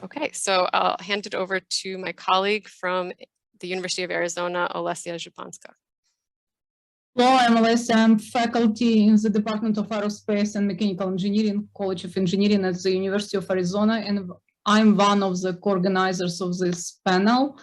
Okay, so I'll hand it over to my colleague from the University of Arizona, Olesya Zhupanska. Hello, I'm Olesya. I'm faculty in the Department of Aerospace and Mechanical Engineering, College of Engineering at the University of Arizona, and I'm one of the co-organizers of this panel.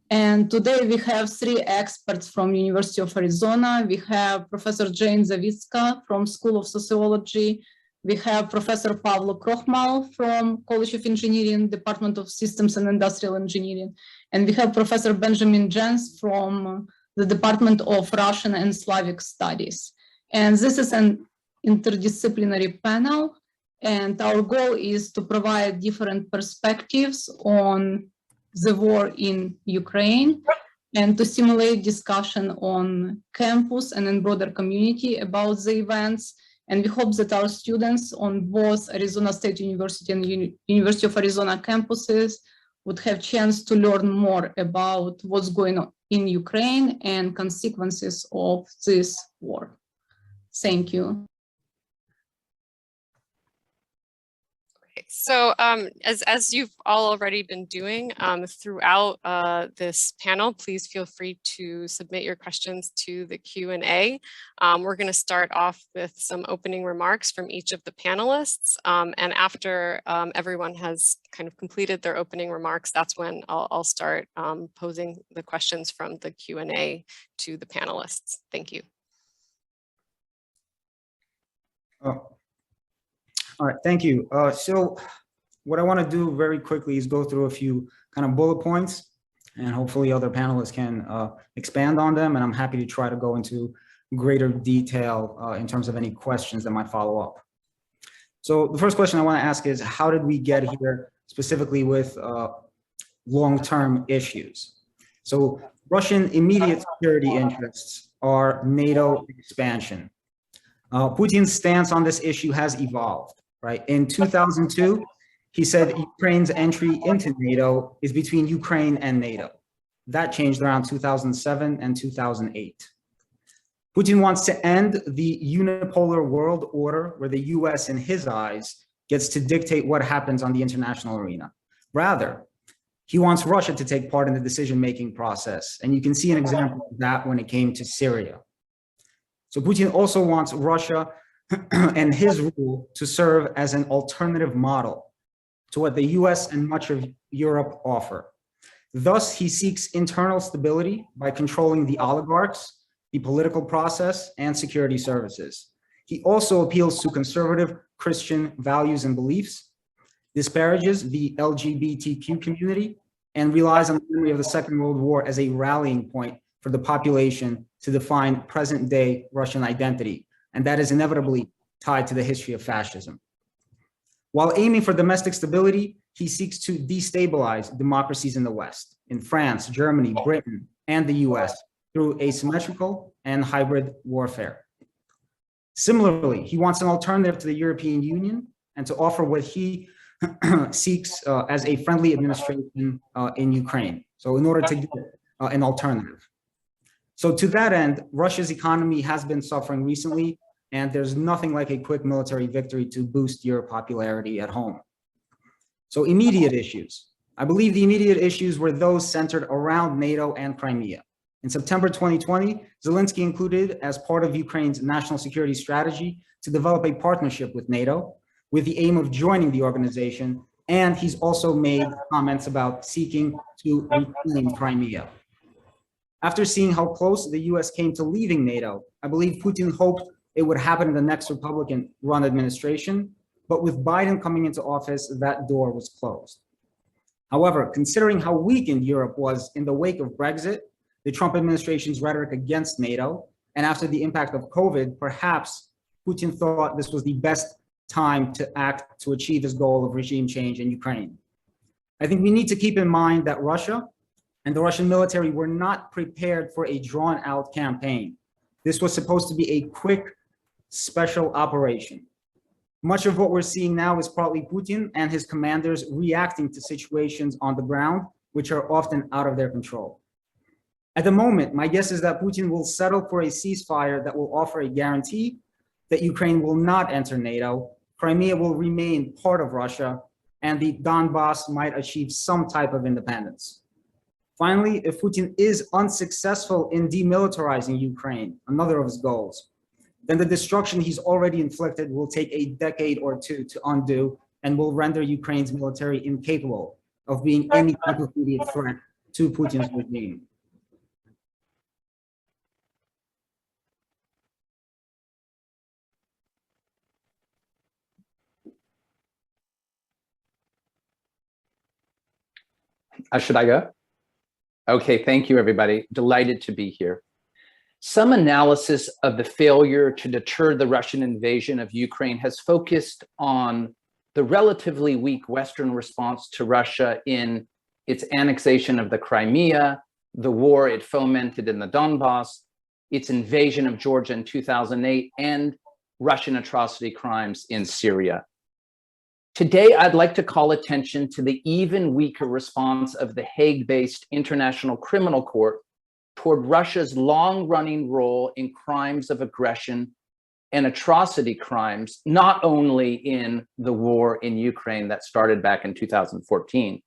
And today we have three experts from University of Arizona. We have Professor Jane Zavisca from School of Sociology. We have Professor Pavlo Krokhmal from College of Engineering, Department of Systems and Industrial Engineering. And we have Professor Benjamin Jens from the Department of Russian and Slavic Studies. And this is an interdisciplinary panel. And our goal is to provide different perspectives on the war in Ukraine and to stimulate discussion on campus and in broader community about the events. And we hope that our students on both Arizona State University and University of Arizona campuses would have chance to learn more about what's going on in Ukraine and consequences of this war. Thank you. So as you've all already been doing throughout this panel, please feel free to submit your questions to the Q&A. We're going to start off with some opening remarks from each of the panelists. And after everyone has kind of completed their opening remarks, that's when I'll start posing the questions from the Q&A to the panelists. Thank you. All right, thank you. So what I want to do very quickly is go through a few kind of bullet points, and hopefully other panelists can expand on them, and I'm happy to try to go into greater detail in terms of any questions that might follow up. So the first question I want to ask is, how did we get here specifically with long-term issues? So Russian immediate security interests are NATO expansion. Putin's stance on this issue has evolved. Right. In 2002, he said Ukraine's entry into NATO is between Ukraine and NATO. That changed around 2007 and 2008. Putin wants to end the unipolar world order where the US, in his eyes, gets to dictate what happens on the international arena. Rather, he wants Russia to take part in the decision-making process. And you can see an example of that when it came to Syria. So Putin also wants Russia and his rule to serve as an alternative model to what the US and much of Europe offer. Thus, he seeks internal stability by controlling the oligarchs, the political process, and security services. He also appeals to conservative Christian values and beliefs, disparages the LGBTQ community, and relies on the memory of the Second World War as a rallying point for the population to define present-day Russian identity. And that is inevitably tied to the history of fascism. While aiming for domestic stability, he seeks to destabilize democracies in the West, in France, Germany, Britain, and the US, through asymmetrical and hybrid warfare. Similarly, he wants an alternative to the European Union and to offer what he seeks as a friendly administration in Ukraine. So in order to get an alternative. So to that end, Russia's economy has been suffering recently, and there's nothing like a quick military victory to boost your popularity at home. So immediate issues. I believe the immediate issues were those centered around NATO and Crimea. In September 2020, Zelensky included as part of Ukraine's national security strategy to develop a partnership with NATO with the aim of joining the organization, and he's also made comments about seeking to reclaim Crimea. After seeing how close the US came to leaving NATO, I believe Putin hoped it would happen in the next Republican-run administration, but with Biden coming into office, that door was closed. However, considering how weakened Europe was in the wake of Brexit, the Trump administration's rhetoric against NATO, and after the impact of COVID, perhaps Putin thought this was the best time to act to achieve his goal of regime change in Ukraine. I think we need to keep in mind that Russia and the Russian military were not prepared for a drawn-out campaign. This was supposed to be a quick, special operation. Much of what we're seeing now is partly Putin and his commanders reacting to situations on the ground, which are often out of their control. At the moment, my guess is that Putin will settle for a ceasefire that will offer a guarantee that Ukraine will not enter NATO, Crimea will remain part of Russia, and the Donbass might achieve some type of independence. Finally, if Putin is unsuccessful in demilitarizing Ukraine, another of his goals, then the destruction he's already inflicted will take a decade or two to undo and will render Ukraine's military incapable of being any type of immediate threat to Putin's regime. Should I go? Okay, thank you, everybody. Delighted to be here. Some analysis of the failure to deter the Russian invasion of Ukraine has focused on the relatively weak Western response to Russia in its annexation of the Crimea, the war it fomented in the Donbass, its invasion of Georgia in 2008, and Russian atrocity crimes in Syria. Today, I'd like to call attention to the even weaker response of the Hague-based International Criminal Court toward Russia's long-running role in crimes of aggression and atrocity crimes, not only in the war in Ukraine that started back in 2014.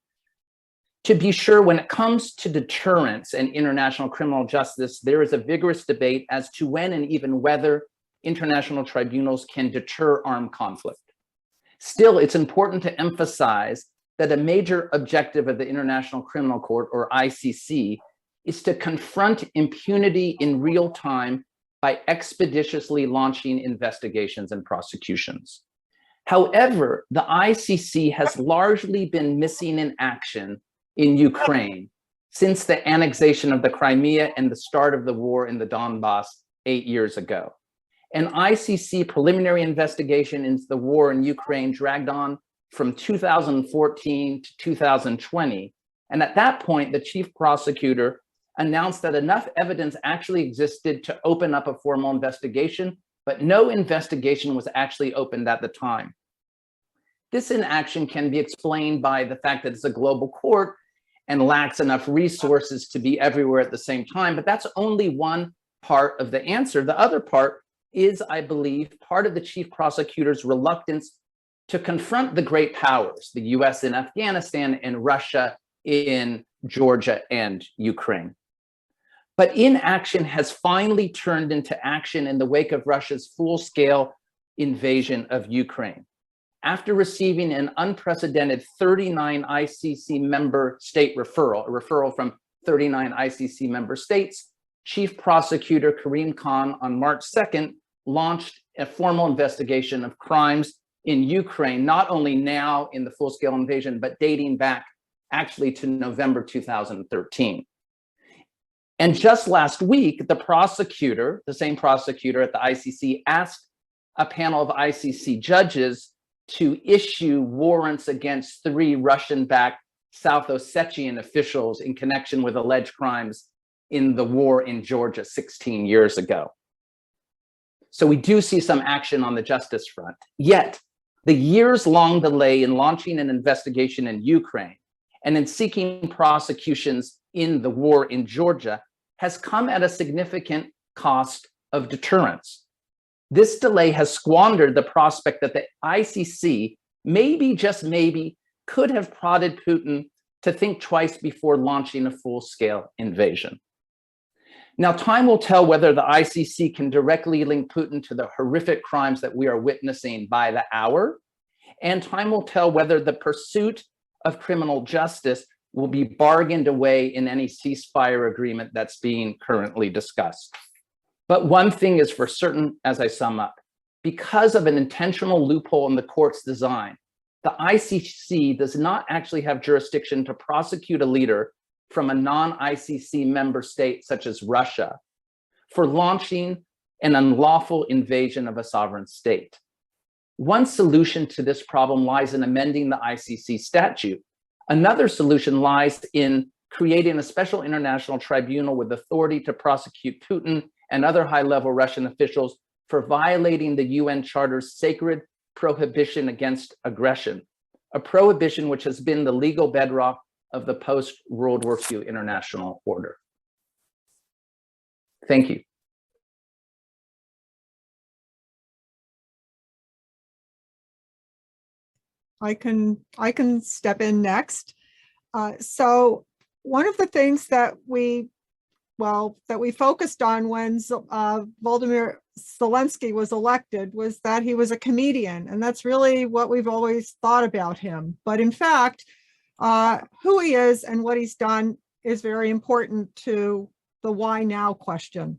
To be sure, when it comes to deterrence and international criminal justice, there is a vigorous debate as to when and even whether international tribunals can deter armed conflict. Still, it's important to emphasize that a major objective of the International Criminal Court, or ICC, is to confront impunity in real time by expeditiously launching investigations and prosecutions. However, the ICC has largely been missing in action in Ukraine since the annexation of the Crimea and the start of the war in the Donbass 8 years ago. An ICC preliminary investigation into the war in Ukraine dragged on from 2014 to 2020. And at that point, the chief prosecutor announced that enough evidence actually existed to open up a formal investigation, but no investigation was actually opened at the time. This inaction can be explained by the fact that it's a global court and lacks enough resources to be everywhere at the same time, but that's only one part of the answer. The other part is, I believe, part of the chief prosecutor's reluctance to confront the great powers, the US in Afghanistan and Russia in Georgia and Ukraine. But inaction has finally turned into action in the wake of Russia's full-scale invasion of Ukraine. After receiving an unprecedented 39 ICC member state referral, a referral from 39 ICC member states, Chief Prosecutor Karim Khan on March 2nd launched a formal investigation of crimes in Ukraine, not only now in the full-scale invasion, but dating back actually to November 2013. And just last week, the prosecutor, the same prosecutor at the ICC, asked a panel of ICC judges to issue warrants against 3 Russian-backed South Ossetian officials in connection with alleged crimes in the war in Georgia 16 years ago. So we do see some action on the justice front. Yet, the years-long delay in launching an investigation in Ukraine and in seeking prosecutions in the war in Georgia has come at a significant cost of deterrence. This delay has squandered the prospect that the ICC, maybe, just maybe, could have prodded Putin to think twice before launching a full-scale invasion. Now, time will tell whether the ICC can directly link Putin to the horrific crimes that we are witnessing by the hour, and time will tell whether the pursuit of criminal justice will be bargained away in any ceasefire agreement that's being currently discussed. But one thing is for certain as I sum up. Because of an intentional loophole in the court's design, the ICC does not actually have jurisdiction to prosecute a leader from a non-ICC member state such as Russia for launching an unlawful invasion of a sovereign state. One solution to this problem lies in amending the ICC statute. Another solution lies in creating a special international tribunal with authority to prosecute Putin and other high-level Russian officials for violating the UN Charter's sacred prohibition against aggression, a prohibition which has been the legal bedrock of the post-World War II international order. Thank you. I can step in next. So one of the things that we focused on when Volodymyr Zelensky was elected was that he was a comedian, and that's really what we've always thought about him. But in fact, who he is and what he's done is very important to the why now question.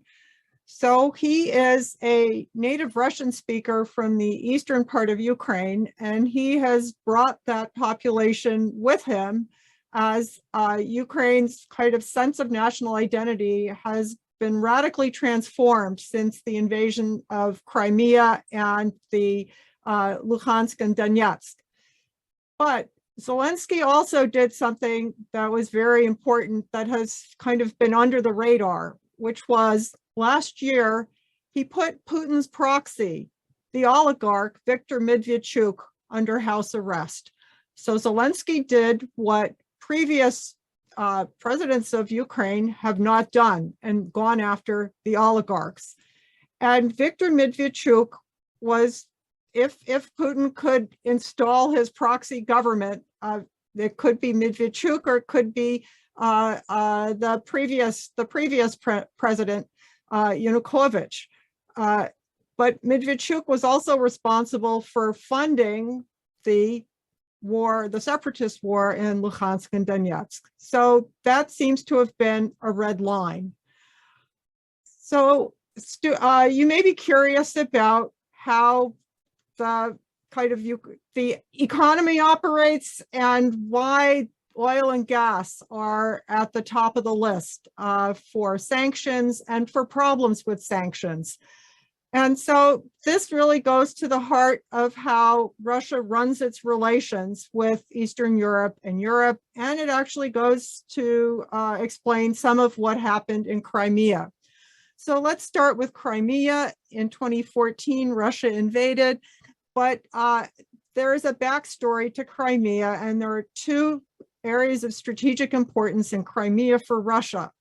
So he is a native Russian speaker from the eastern part of Ukraine, and he has brought that population with him as Ukraine's kind of sense of national identity has been radically transformed since the invasion of Crimea and the Luhansk and Donetsk. But Zelensky also did something that was very important that has kind of been under the radar, which was last year, he put Putin's proxy, the oligarch Viktor Medvedchuk, under house arrest. So Zelensky did what previous presidents of Ukraine have not done and gone after the oligarchs. And Viktor Medvedchuk was, if Putin could install his proxy government, it could be Medvedchuk or it could be the previous president, Yanukovych. But Medvedchuk was also responsible for funding the war, the separatist war in Luhansk and Donetsk. So that seems to have been a red line. So you may be curious about how the kind of the economy operates and why oil and gas are at the top of the list for sanctions and for problems with sanctions. And so this really goes to the heart of how Russia runs its relations with Eastern Europe, and it actually goes to explain some of what happened in Crimea. So let's start with Crimea. In 2014, Russia invaded, but there is a backstory to Crimea, and there are two areas of strategic importance in Crimea for Russia.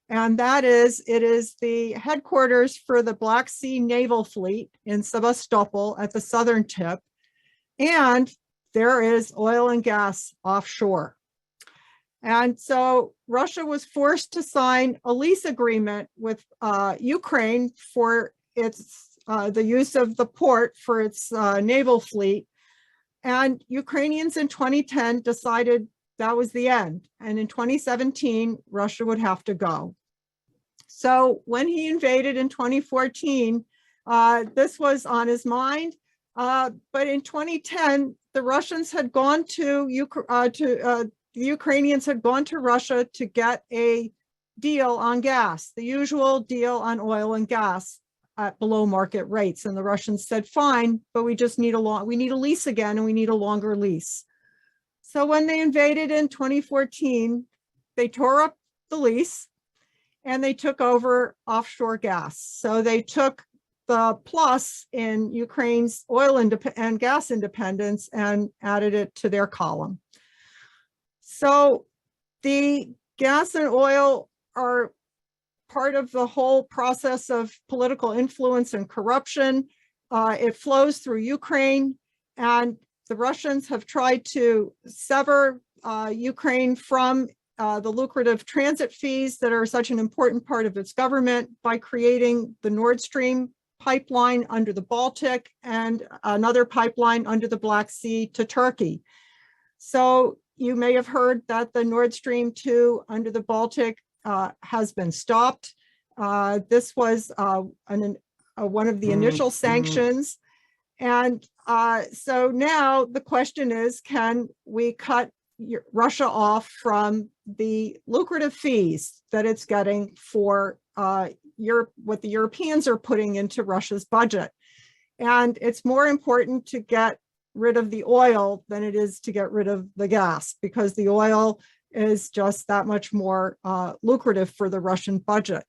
And that is, it is the headquarters for the Black Sea Naval Fleet in Sevastopol at the southern tip. And there is oil and gas offshore. And so Russia was forced to sign a lease agreement with Ukraine for its the use of the port for its naval fleet. And Ukrainians in 2010 decided that was the end. And in 2017, Russia would have to go. So when he invaded in 2014, this was on his mind. But in 2010, the Russians had gone to the Ukrainians had gone to Russia to get a deal on gas, the usual deal on oil and gas at below market rates. And the Russians said, fine, but we just need we need a lease again, and we need a longer lease. So when they invaded in 2014, they tore up the lease and they took over offshore gas. So they took the plus in Ukraine's oil and gas independence and added it to their column. So the gas and oil are part of the whole process of political influence and corruption. It flows through Ukraine, and the Russians have tried to sever Ukraine from the lucrative transit fees that are such an important part of its government by creating the Nord Stream pipeline under the Baltic and another pipeline under the Black Sea to Turkey. So you may have heard that the Nord Stream 2 under the Baltic has been stopped. This was one of the initial sanctions. And so now the question is, can we cut Russia off from the lucrative fees that it's getting for what the Europeans are putting into Russia's budget? And it's more important to get rid of the oil than it is to get rid of the gas, because the oil is just that much more lucrative for the Russian budget.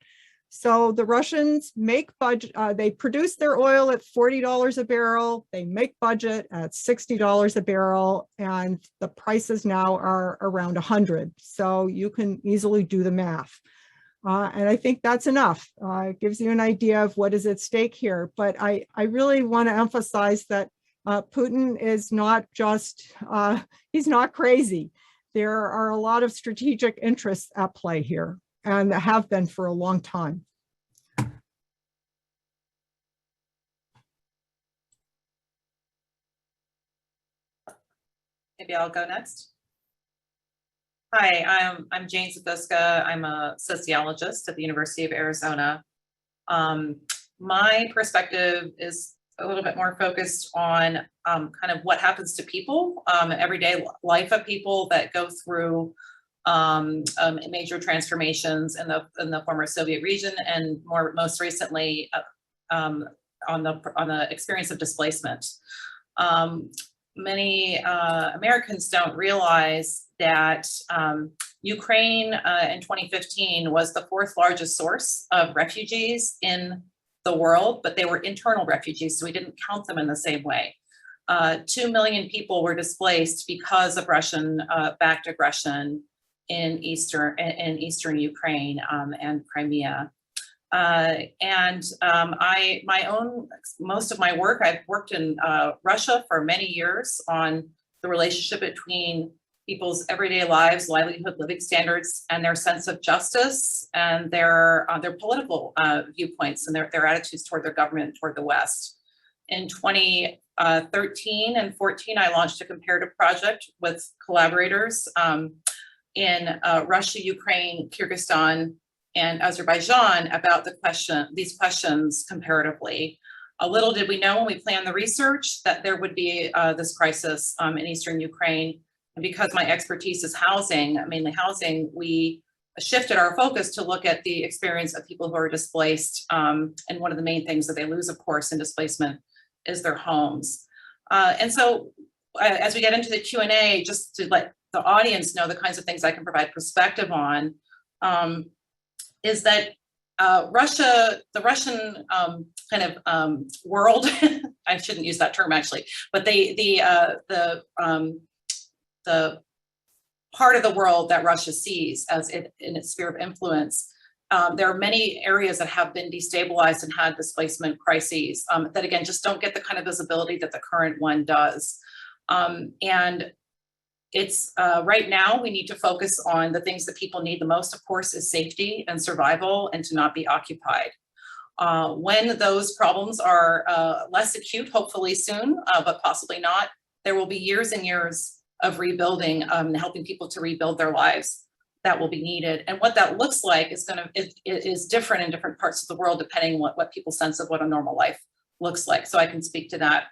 So the Russians make budget, they produce their oil at $40 a barrel, they make budget at $60 a barrel, and the prices now are around 100. So you can easily do the math. And I think that's enough. It gives you an idea of what is at stake here. But I really want to emphasize that Putin is not just, he's not crazy. There are a lot of strategic interests at play here, and have been for a long time. Maybe I'll go next. Hi, I'm Jane Zavisca. I'm a sociologist at the University of Arizona. My perspective is a little bit more focused on kind of what happens to people, everyday life of people that go through major transformations in the former Soviet region, and most recently on the experience of displacement. Many Americans don't realize that Ukraine in 2015 was the 4th largest source of refugees in the world, but they were internal refugees, so we didn't count them in the same way. 2 million people were displaced because of Russian-backed aggression in eastern Ukraine and Crimea. Most of my work, I've worked in Russia for many years on the relationship between people's everyday lives, livelihood, living standards, and their sense of justice, and their political viewpoints and their attitudes toward their government, toward the West. In 2013 and 14, I launched a comparative project with collaborators in Russia, Ukraine, Kyrgyzstan, and Azerbaijan about these questions comparatively. A little did we know when we planned the research that there would be this crisis in Eastern Ukraine. And because my expertise is housing, mainly housing, we shifted our focus to look at the experience of people who are displaced. And one of the main things that they lose, of course, in displacement is their homes. And so as we get into the Q&A, just to let the audience know the kinds of things I can provide perspective on, is that the Russian kind of world, I shouldn't use that term actually, but the part of the world that Russia sees as in its sphere of influence, there are many areas that have been destabilized and had displacement crises that again just don't get the kind of visibility that the current one does. And it's right now we need to focus on the things that people need the most, of course, is safety and survival and to not be occupied. When those problems are less acute, hopefully soon, but possibly not, there will be years and years of rebuilding, helping people to rebuild their lives that will be needed. And what that looks like is different in different parts of the world, depending on what people's sense of what a normal life looks like. So I can speak to that.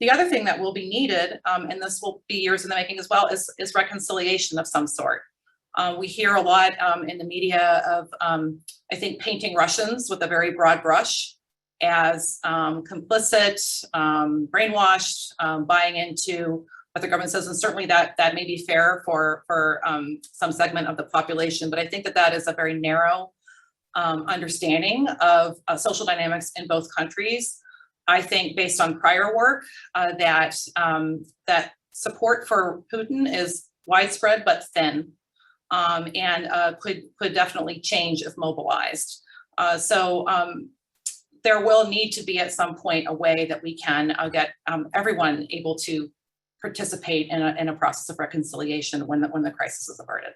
The other thing that will be needed, and this will be years in the making as well, is reconciliation of some sort. We hear a lot in the media of, I think, painting Russians with a very broad brush as complicit, brainwashed, buying into what the government says, and certainly that may be fair for some segment of the population, but I think that is a very narrow understanding of social dynamics in both countries. I think based on prior work that support for Putin is widespread but thin, and could definitely change if mobilized. So there will need to be at some point a way that we can get everyone able to participate in a process of reconciliation when the crisis is averted.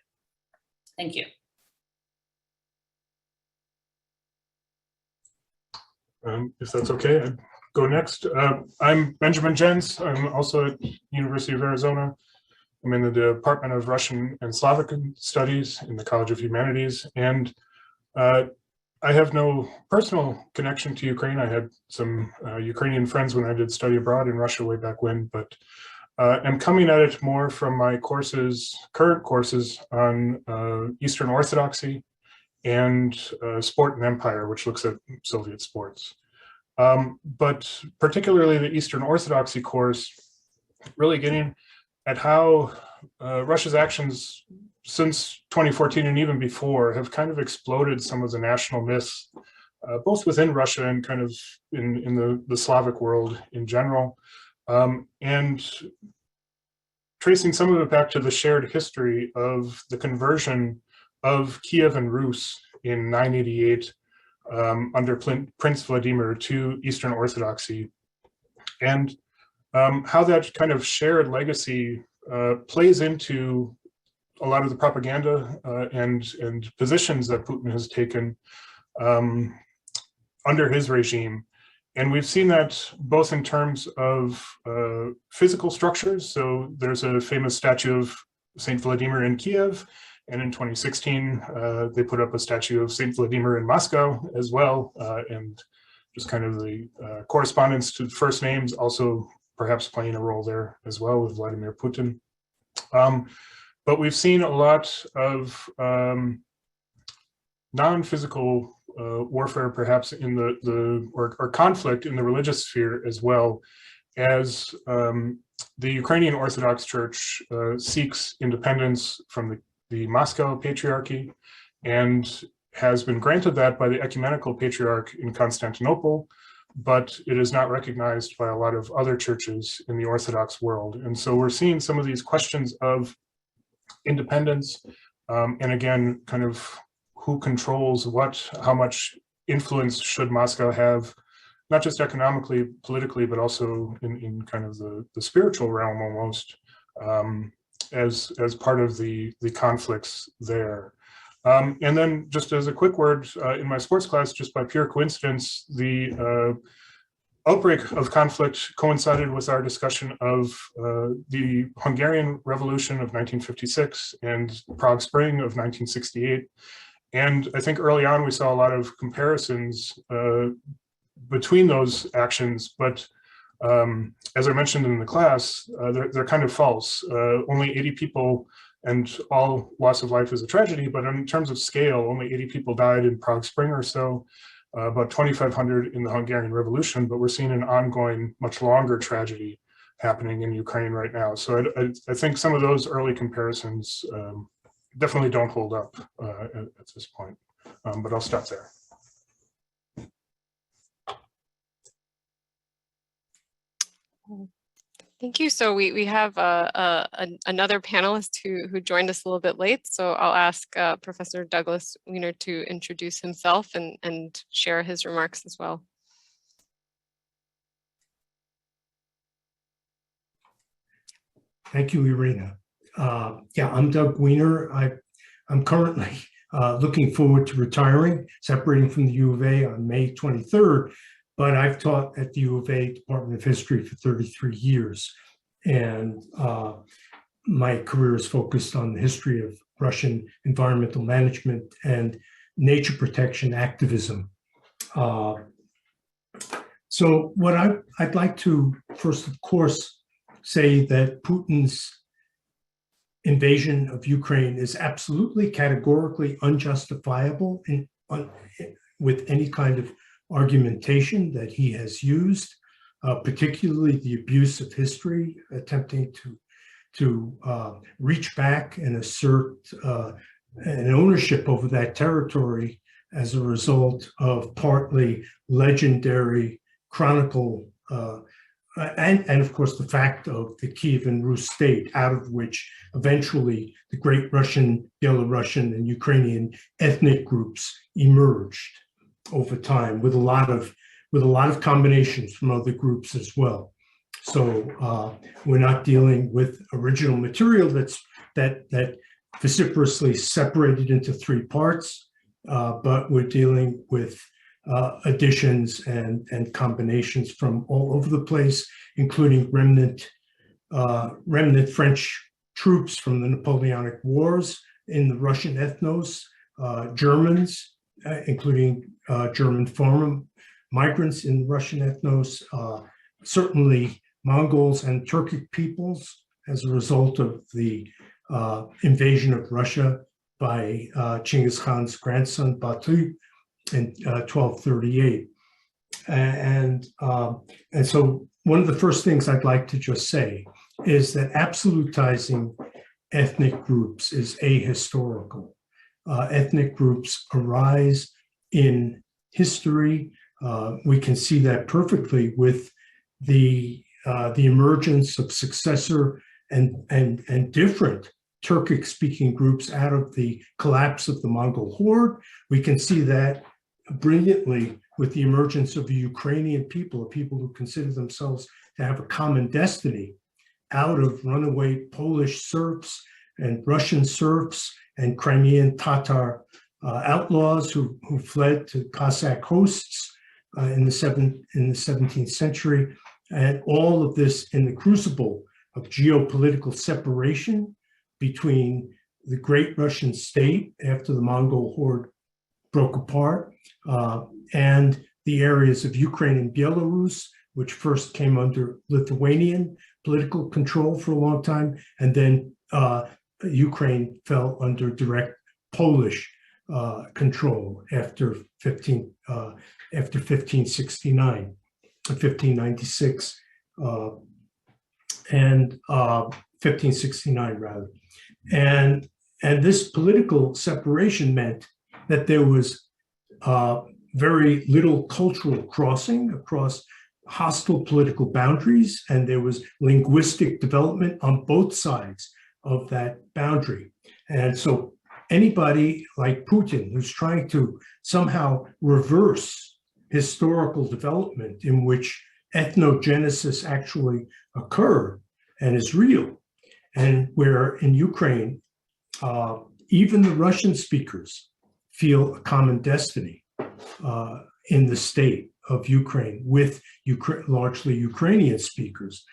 Thank you. If that's okay, I'd go next. I'm Benjamin Jens. I'm also at University of Arizona. I'm in the Department of Russian and Slavic Studies in the College of Humanities. And I have no personal connection to Ukraine. I had some Ukrainian friends when I did study abroad in Russia way back when, but I'm coming at it more from my current courses on Eastern Orthodoxy and Sport and Empire, which looks at Soviet sports. But particularly the Eastern Orthodoxy course, really getting at how Russia's actions since 2014 and even before have kind of exploded some of the national myths, both within Russia and kind of in the Slavic world in general. And tracing some of it back to the shared history of the conversion of Kiev and Rus in 988 under Prince Vladimir to Eastern Orthodoxy. And how that kind of shared legacy plays into a lot of the propaganda and positions that Putin has taken under his regime. And we've seen that both in terms of physical structures. So there's a famous statue of Saint Vladimir in Kiev. And in 2016, they put up a statue of Saint Vladimir in Moscow as well. And just kind of the correspondence to first names also perhaps playing a role there as well with Vladimir Putin. But we've seen a lot of non-physical warfare, perhaps in or conflict in the religious sphere as well, as the Ukrainian Orthodox Church seeks independence from the Moscow Patriarchy and has been granted that by the Ecumenical Patriarch in Constantinople, but it is not recognized by a lot of other churches in the Orthodox world. And so we're seeing some of these questions of independence, and again, kind of who controls what, how much influence should Moscow have, not just economically, politically, but also in kind of the spiritual realm almost, as part of the conflicts there. And then just as a quick word, in my sports class, just by pure coincidence, the outbreak of conflict coincided with our discussion of the Hungarian Revolution of 1956 and Prague Spring of 1968. And I think early on we saw a lot of comparisons between those actions, but as I mentioned in the class, they're kind of false. Only 80 people, and all loss of life is a tragedy, but in terms of scale, only 80 people died in Prague Spring or so, about 2,500 in the Hungarian Revolution, but we're seeing an ongoing, much longer tragedy happening in Ukraine right now. So I think some of those early comparisons definitely don't hold up at this point, but I'll stop there. Thank you. So we have another panelist who joined us a little bit late. So I'll ask Professor Douglas Weiner to introduce himself and share his remarks as well. Thank you, Irina. Yeah, I'm Doug Weiner. I'm currently looking forward to retiring, separating from the U of A on May 23rd. But I've taught at the U of A Department of History for 33 years. And my career is focused on the history of Russian environmental management and nature protection activism. So what I'd like to first, of course, say that Putin's invasion of Ukraine is absolutely categorically unjustifiable with any kind of argumentation that he has used, particularly the abuse of history, attempting to reach back and assert an ownership over that territory as a result of partly legendary chronicle and of course the fact of the Kievan Rus state, out of which eventually the great Russian, Belarusian, and Ukrainian ethnic groups emerged over time, with a lot of combinations from other groups as well. So we're not dealing with original material that vociferously separated into three parts, but we're dealing with additions and combinations from all over the place, including remnant French troops from the Napoleonic Wars in the Russian ethnos, Germans, including German farm migrants in the Russian ethnos, certainly Mongols and Turkic peoples as a result of the invasion of Russia by Genghis Khan's grandson Batu in 1238. And so one of the first things I'd like to just say is that absolutizing ethnic groups is ahistorical. Ethnic groups arise in history. We can see that perfectly with the emergence of successor and different Turkic-speaking groups out of the collapse of the Mongol horde. We can see that brilliantly with the emergence of the Ukrainian people, people who consider themselves to have a common destiny out of runaway Polish serfs and Russian serfs and Crimean Tatar outlaws who fled to Cossack hosts in the 17th century, and all of this in the crucible of geopolitical separation between the great Russian state after the Mongol horde broke apart, and the areas of Ukraine and Belarus, which first came under Lithuanian political control for a long time, and then Ukraine fell under direct Polish control after 1569, 1596, and 1569 rather. And this political separation meant that there was very little cultural crossing across hostile political boundaries, and there was linguistic development on both sides of that boundary. And so anybody like Putin who's trying to somehow reverse historical development in which ethnogenesis actually occurred and is real, and where in Ukraine, even the Russian speakers feel a common destiny in the state of Ukraine with largely Ukrainian speakers.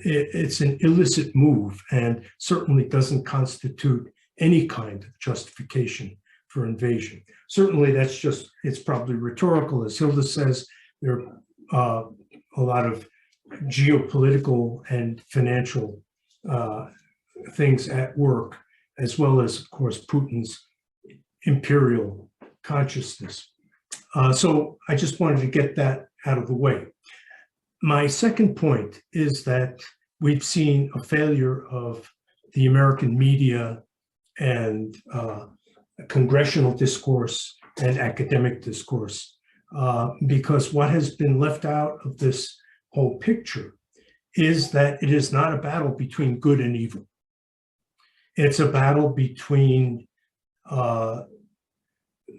It's an illicit move and certainly doesn't constitute any kind of justification for invasion. Certainly it's probably rhetorical. As Hilde says, there are a lot of geopolitical and financial things at work, as well as, of course, Putin's imperial consciousness. So I just wanted to get that out of the way. My second point is that we've seen a failure of the American media and congressional discourse and academic discourse, because what has been left out of this whole picture is that it is not a battle between good and evil. It's a battle between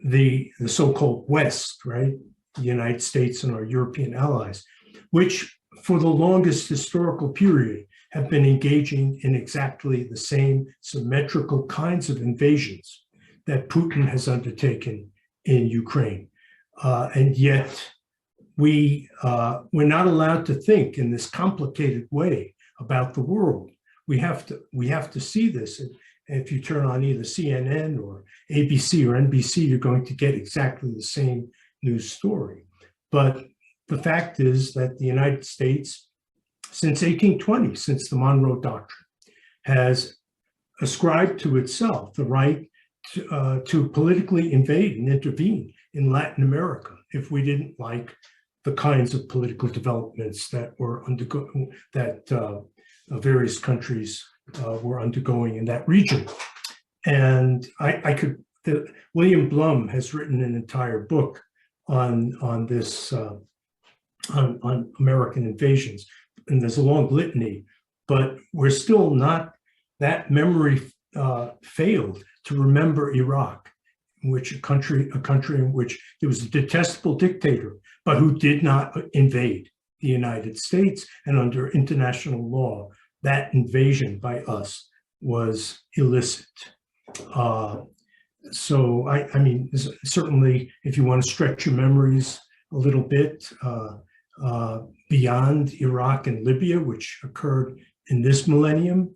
the so-called West, right? The United States and our European allies, which for the longest historical period have been engaging in exactly the same symmetrical kinds of invasions that Putin has undertaken in Ukraine. And yet we're not allowed to think in this complicated way about the world. We have to see this. And if you turn on either CNN or ABC or NBC, you're going to get exactly the same news story. But the fact is that the United States, since 1820, since the Monroe Doctrine, has ascribed to itself the right to politically invade and intervene in Latin America if we didn't like the kinds of political developments that were various countries were undergoing in that region. And William Blum has written an entire book on this, on American invasions, and there's a long litany, but we're still not, that memory failed to remember Iraq, in which a country in which there was a detestable dictator, but who did not invade the United States, and under international law, that invasion by us was illicit. So I mean, certainly if you want to stretch your memories a little bit beyond Iraq and Libya, which occurred in this millennium,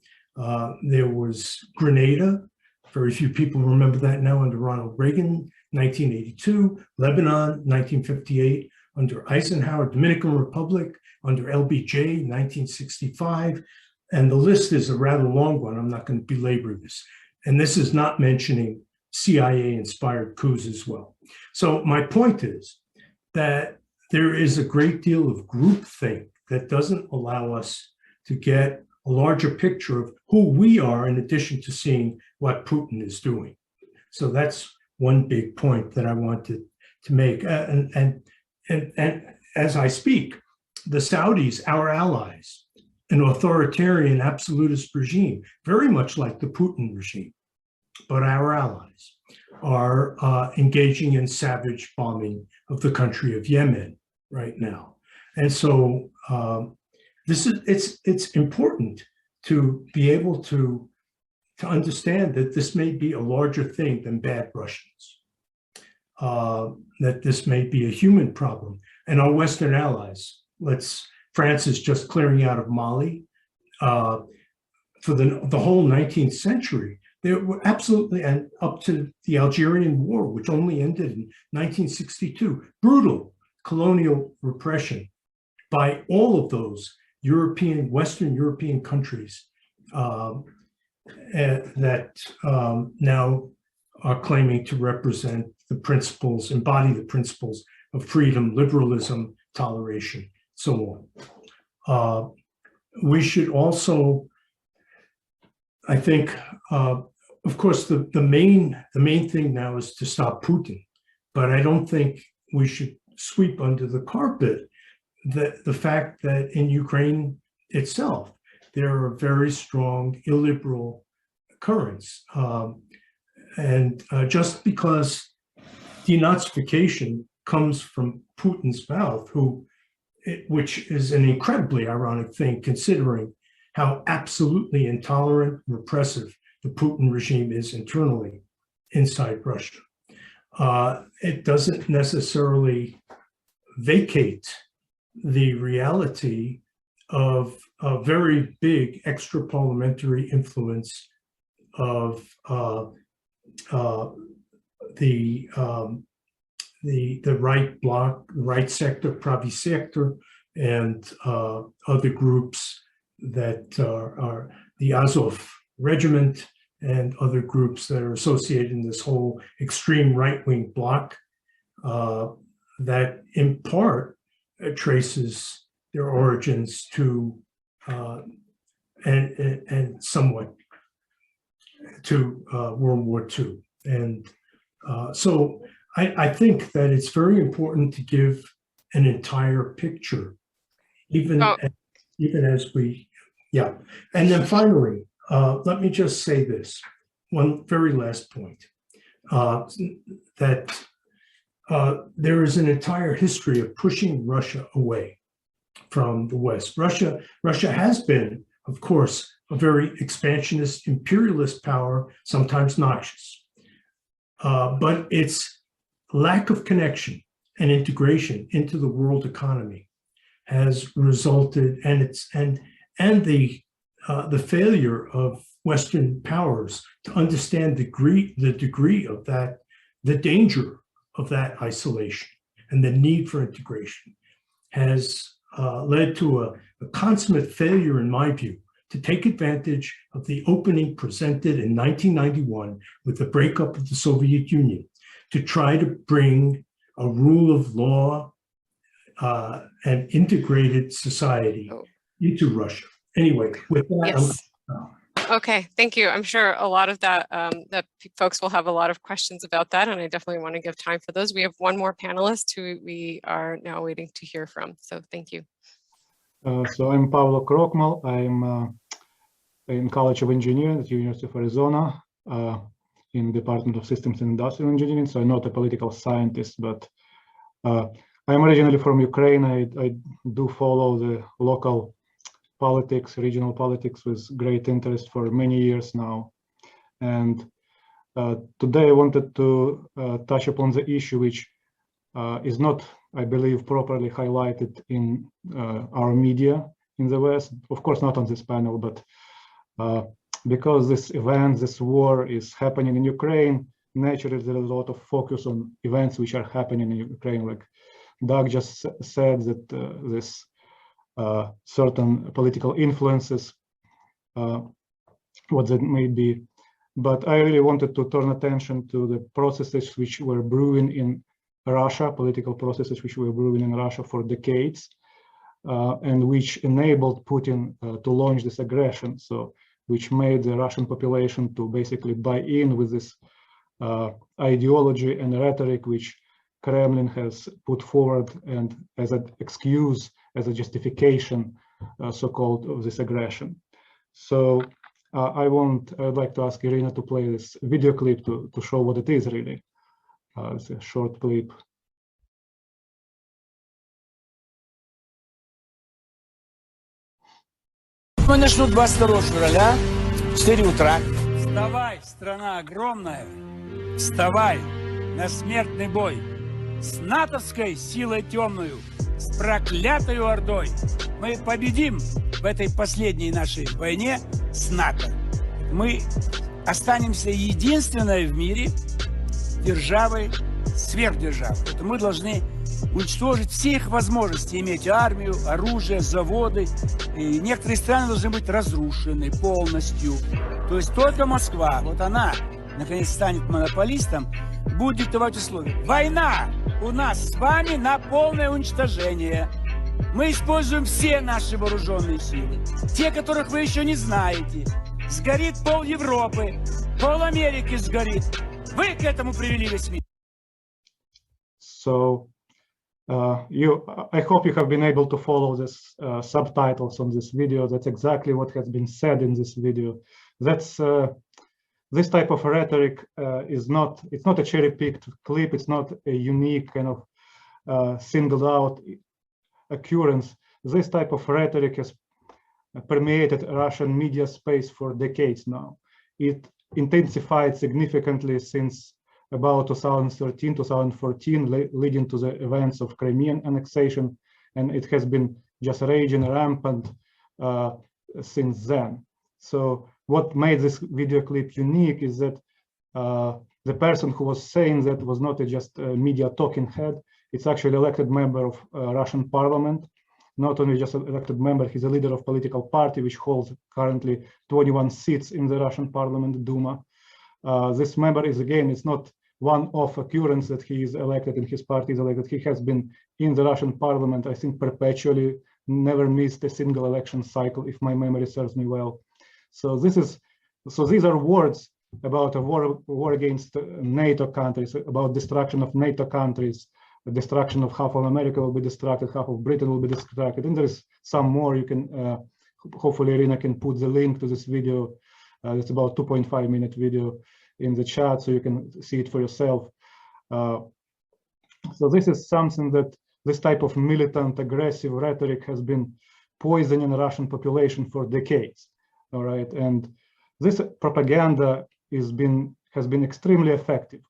there was Grenada. Very few people remember that now under Ronald Reagan, 1982, Lebanon, 1958, under Eisenhower, Dominican Republic, under LBJ, 1965. And the list is a rather long one. I'm not going to belabor this. And this is not mentioning CIA-inspired coups as well. So my point is that there is a great deal of groupthink that doesn't allow us to get a larger picture of who we are in addition to seeing what Putin is doing. So that's one big point that I wanted to make. And as I speak, the Saudis, our allies, an authoritarian absolutist regime, very much like the Putin regime, but our allies are engaging in savage bombing of the country of Yemen right now. And so it's important to be able to understand that this may be a larger thing than bad Russians, that this may be a human problem. And our Western allies, France is just clearing out of Mali. For the whole 19th century, there were absolutely, and up to the Algerian War, which only ended in 1962, brutal colonial repression by all of those Western European countries that now are claiming to represent the principles, embody the principles of freedom, liberalism, toleration, so on. We should also, I think, of course, the main thing now is to stop Putin, but I don't think we should sweep under the carpet the fact that in Ukraine itself, there are very strong illiberal currents. And just because denazification comes from Putin's mouth, which is an incredibly ironic thing, considering how absolutely intolerant, repressive the Putin regime is internally inside Russia. It doesn't necessarily vacate the reality of a very big extra-parliamentary influence of the right bloc, the right sector, Pravi sector, and other groups that are the Azov regiment and other groups that are associated in this whole extreme right-wing bloc that in part traces their origins to and somewhat to World War II. And so I think that it's very important to give an entire picture, even as we, yeah. And then finally, let me just say this, one very last point, that there is an entire history of pushing Russia away from the West. Russia has been, of course, a very expansionist, imperialist power, sometimes noxious. But its lack of connection and integration into the world economy has resulted, and the failure of Western powers to understand the degree of that, the danger of that isolation and the need for integration has led to a consummate failure, in my view, to take advantage of the opening presented in 1991 with the breakup of the Soviet Union to try to bring a rule of law and integrated society into Russia. Anyway, with that, yes. Okay, thank you. I'm sure a lot of that, that folks will have a lot of questions about that, and I definitely want to give time for those. We have one more panelist who we are now waiting to hear from, so thank you. So I'm Pavlo Krokhmal. I'm in College of Engineering at University of Arizona in Department of Systems and Industrial Engineering. So I'm not a political scientist, but I'm originally from Ukraine. I do follow the local politics, regional politics with great interest for many years now. And today I wanted to touch upon the issue which is not, I believe, properly highlighted in our media in the West. Of course, not on this panel, but because this event, this war is happening in Ukraine, naturally there is a lot of focus on events which are happening in Ukraine. Like Doug just said that this certain political influences, what that may be. But I really wanted to turn attention to the processes which were brewing in Russia, political processes which were brewing in Russia for decades, and which enabled Putin to launch this aggression. So, which made the Russian population to basically buy in with this ideology and rhetoric which Kremlin has put forward and as an excuse, as a justification, so-called, of this aggression. So I would like to ask Irina to play this video clip to show what it is really. It's a short clip. Мы начнем 22 февраля в 4 утра. Вставай, страна огромная, вставай на смертный бой с натовской силой темную, с проклятой ордой. Мы победим в этой последней нашей войне с НАТО. Мы останемся единственной в мире державой, сверхдержавой. Это мы должны уничтожить все их возможности, иметь армию, оружие, заводы. И некоторые страны должны быть разрушены полностью. То есть только Москва, вот она, наконец, станет монополистом, будет диктовать условия. Война у нас с вами на полное уничтожение. Мы используем все наши вооруженные силы. Те, которых вы еще не знаете. Сгорит пол Европы, пол Америки сгорит. Вы к этому привели весь мир. So, I hope you have been able to follow this subtitles on this video. That's exactly what has been said in this video. That's this type of rhetoric it's not a cherry-picked clip. It's not a unique kind of singled out occurrence. This type of rhetoric has permeated Russian media space for decades now. It intensified significantly since about 2013, 2014, leading to the events of Crimean annexation, and it has been just raging rampant since then. So what made this video clip unique is that the person who was saying that was not just a media talking head. It's actually elected member of Russian parliament. Not only just an elected member, he's a leader of political party, which holds currently 21 seats in the Russian parliament, Duma. This member is, again, it's not one-off occurrence that he is elected and his party is elected. He has been in the Russian parliament, I think, perpetually, never missed a single election cycle, if my memory serves me well. So these are words about a war against NATO countries, about destruction of NATO countries, the destruction of half of America will be distracted, half of Britain will be distracted, and there's some more. You can, hopefully Irina can put the link to this video. It's about 2.5-minute video in the chat, so you can see it for yourself. So this is something that this type of militant, aggressive rhetoric has been poisoning the Russian population for decades. All right, and this propaganda has been extremely effective.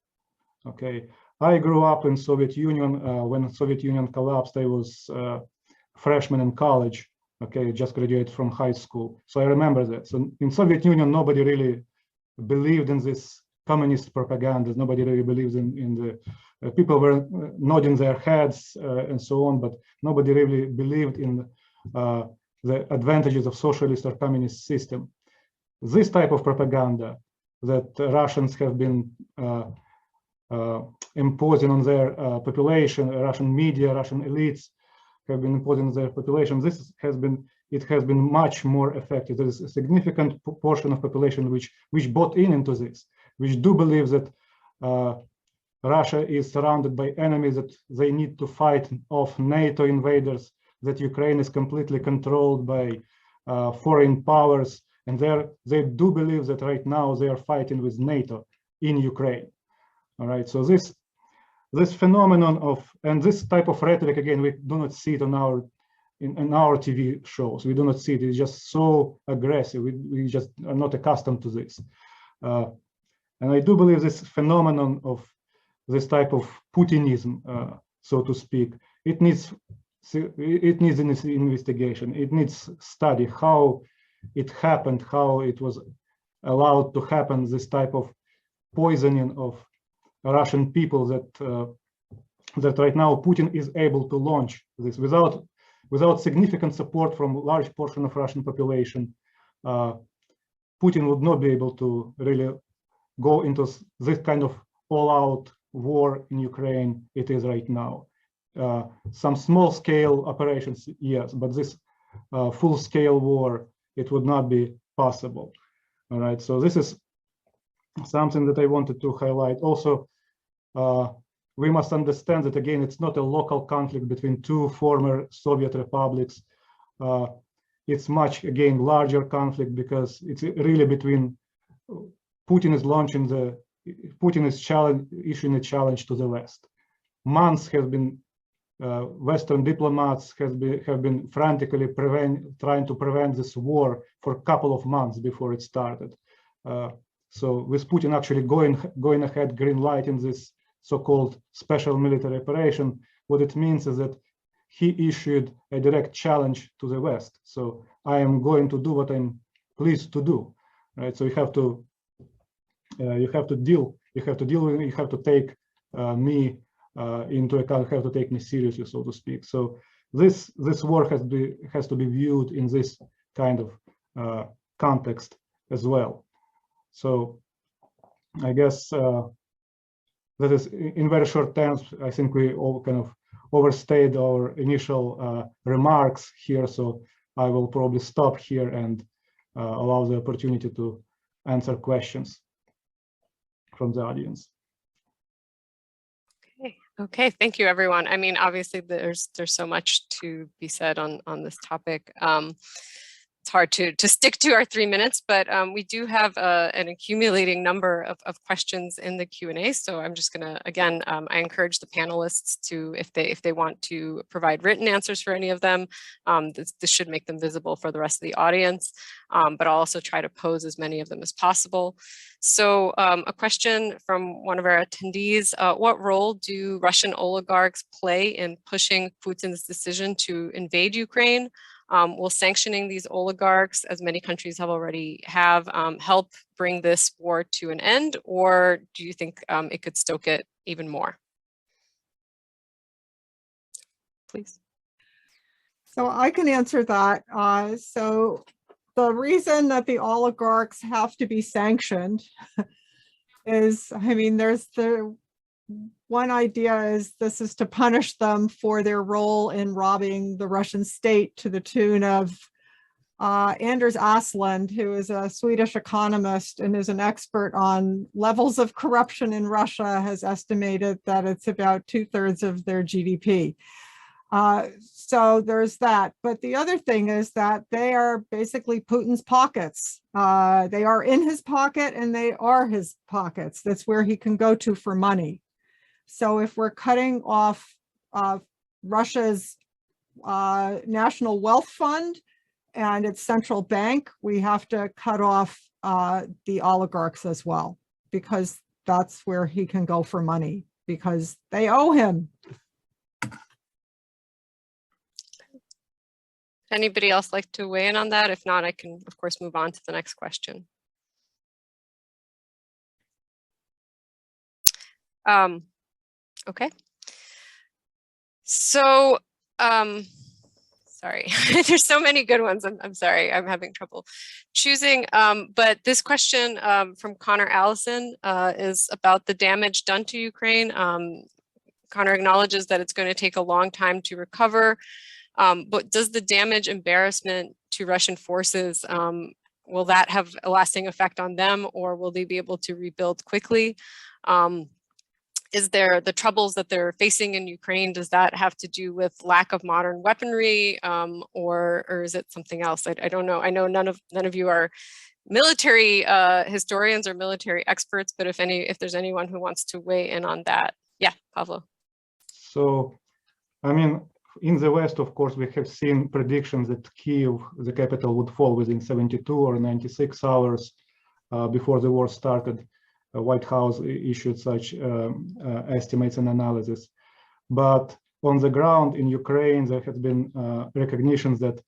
Okay, I grew up in Soviet Union. When Soviet Union collapsed, I was a freshman in college. Okay, just graduated from high school, so I remember that. So in Soviet Union, nobody really believed in this communist propaganda. Nobody really believes in the people were nodding their heads and so on, but nobody really believed in the advantages of socialist or communist system. This type of propaganda that Russians have been imposing on their population, Russian media, Russian elites have been imposing on their population. It has been much more effective. There is a significant portion of population which bought into this, which do believe that Russia is surrounded by enemies, that they need to fight off NATO invaders, that Ukraine is completely controlled by foreign powers, and they do believe that right now they are fighting with NATO in Ukraine. All right, so this phenomenon of, and this type of rhetoric, again, we do not see it on in our TV shows. We do not see it. It's just so aggressive. We just are not accustomed to this. And I do believe this phenomenon of this type of Putinism, so to speak, it needs an investigation. It needs study, how it happened, how it was allowed to happen, this type of poisoning of Russian people that right now Putin is able to launch this without significant support from a large portion of Russian population. Putin would not be able to really go into this kind of all-out war in Ukraine it is right now. Some small-scale operations, yes, but this full-scale war, it would not be possible. All right, so this is something that I wanted to highlight. Also, we must understand that, again, it's not a local conflict between two former Soviet republics. It's much, again, larger conflict because it's really between Putin is issuing a challenge to the West. Months have been Western diplomats have been frantically trying to prevent this war for a couple of months before it started. So with Putin actually going ahead, green light in this so-called special military operation, what it means is that he issued a direct challenge to the West. So I am going to do what I'm pleased to do, right? So you have to deal with it, you have to take me into account, you have to take me seriously, so to speak. So this war has to be viewed in this kind of context as well. So I guess that is, in very short terms, I think we all kind of overstayed our initial remarks here. So I will probably stop here and allow the opportunity to answer questions from the audience. Okay, thank you, everyone. I mean, obviously, there's so much to be said on this topic. It's hard to stick to our 3 minutes, but we do have an accumulating number of questions in the Q&A. So I'm just gonna, again, I encourage the panelists to, if they want to provide written answers for any of them, this should make them visible for the rest of the audience, but I'll also try to pose as many of them as possible. So a question from one of our attendees, what role do Russian oligarchs play in pushing Putin's decision to invade Ukraine? Will sanctioning these oligarchs, as many countries have already help bring this war to an end, or do you think it could stoke it even more? Please. So I can answer that. So the reason that the oligarchs have to be sanctioned is, I mean, there's the one idea is this is to punish them for their role in robbing the Russian state to the tune of Anders Aslund, who is a Swedish economist and is an expert on levels of corruption in Russia, has estimated that it's about 2/3 of their GDP. So there's that. But the other thing is that they are basically Putin's pockets. They are in his pocket and they are his pockets. That's where he can go to for money. So if we're cutting off Russia's national wealth fund and its central bank, we have to cut off the oligarchs as well, because that's where he can go for money, because they owe him. Anybody else like to weigh in on that? If not, I can, of course, move on to the next question. Okay. So, sorry, there's so many good ones. I'm sorry, I'm having trouble choosing. But this question from Connor Allison is about the damage done to Ukraine. Connor acknowledges that it's going to take a long time to recover. But does the damage embarrassment to Russian forces, will that have a lasting effect on them, or will they be able to rebuild quickly? Is there the troubles that they're facing in Ukraine, does that have to do with lack of modern weaponry, or is it something else? I don't know. I know none of you are military historians or military experts, but if there's anyone who wants to weigh in on that. Yeah, Pavlo. So, I mean, in the West, of course, we have seen predictions that Kyiv, the capital, would fall within 72 or 96 hours before the war started. The White House issued such estimates and analysis. But on the ground in Ukraine, there has been recognitions that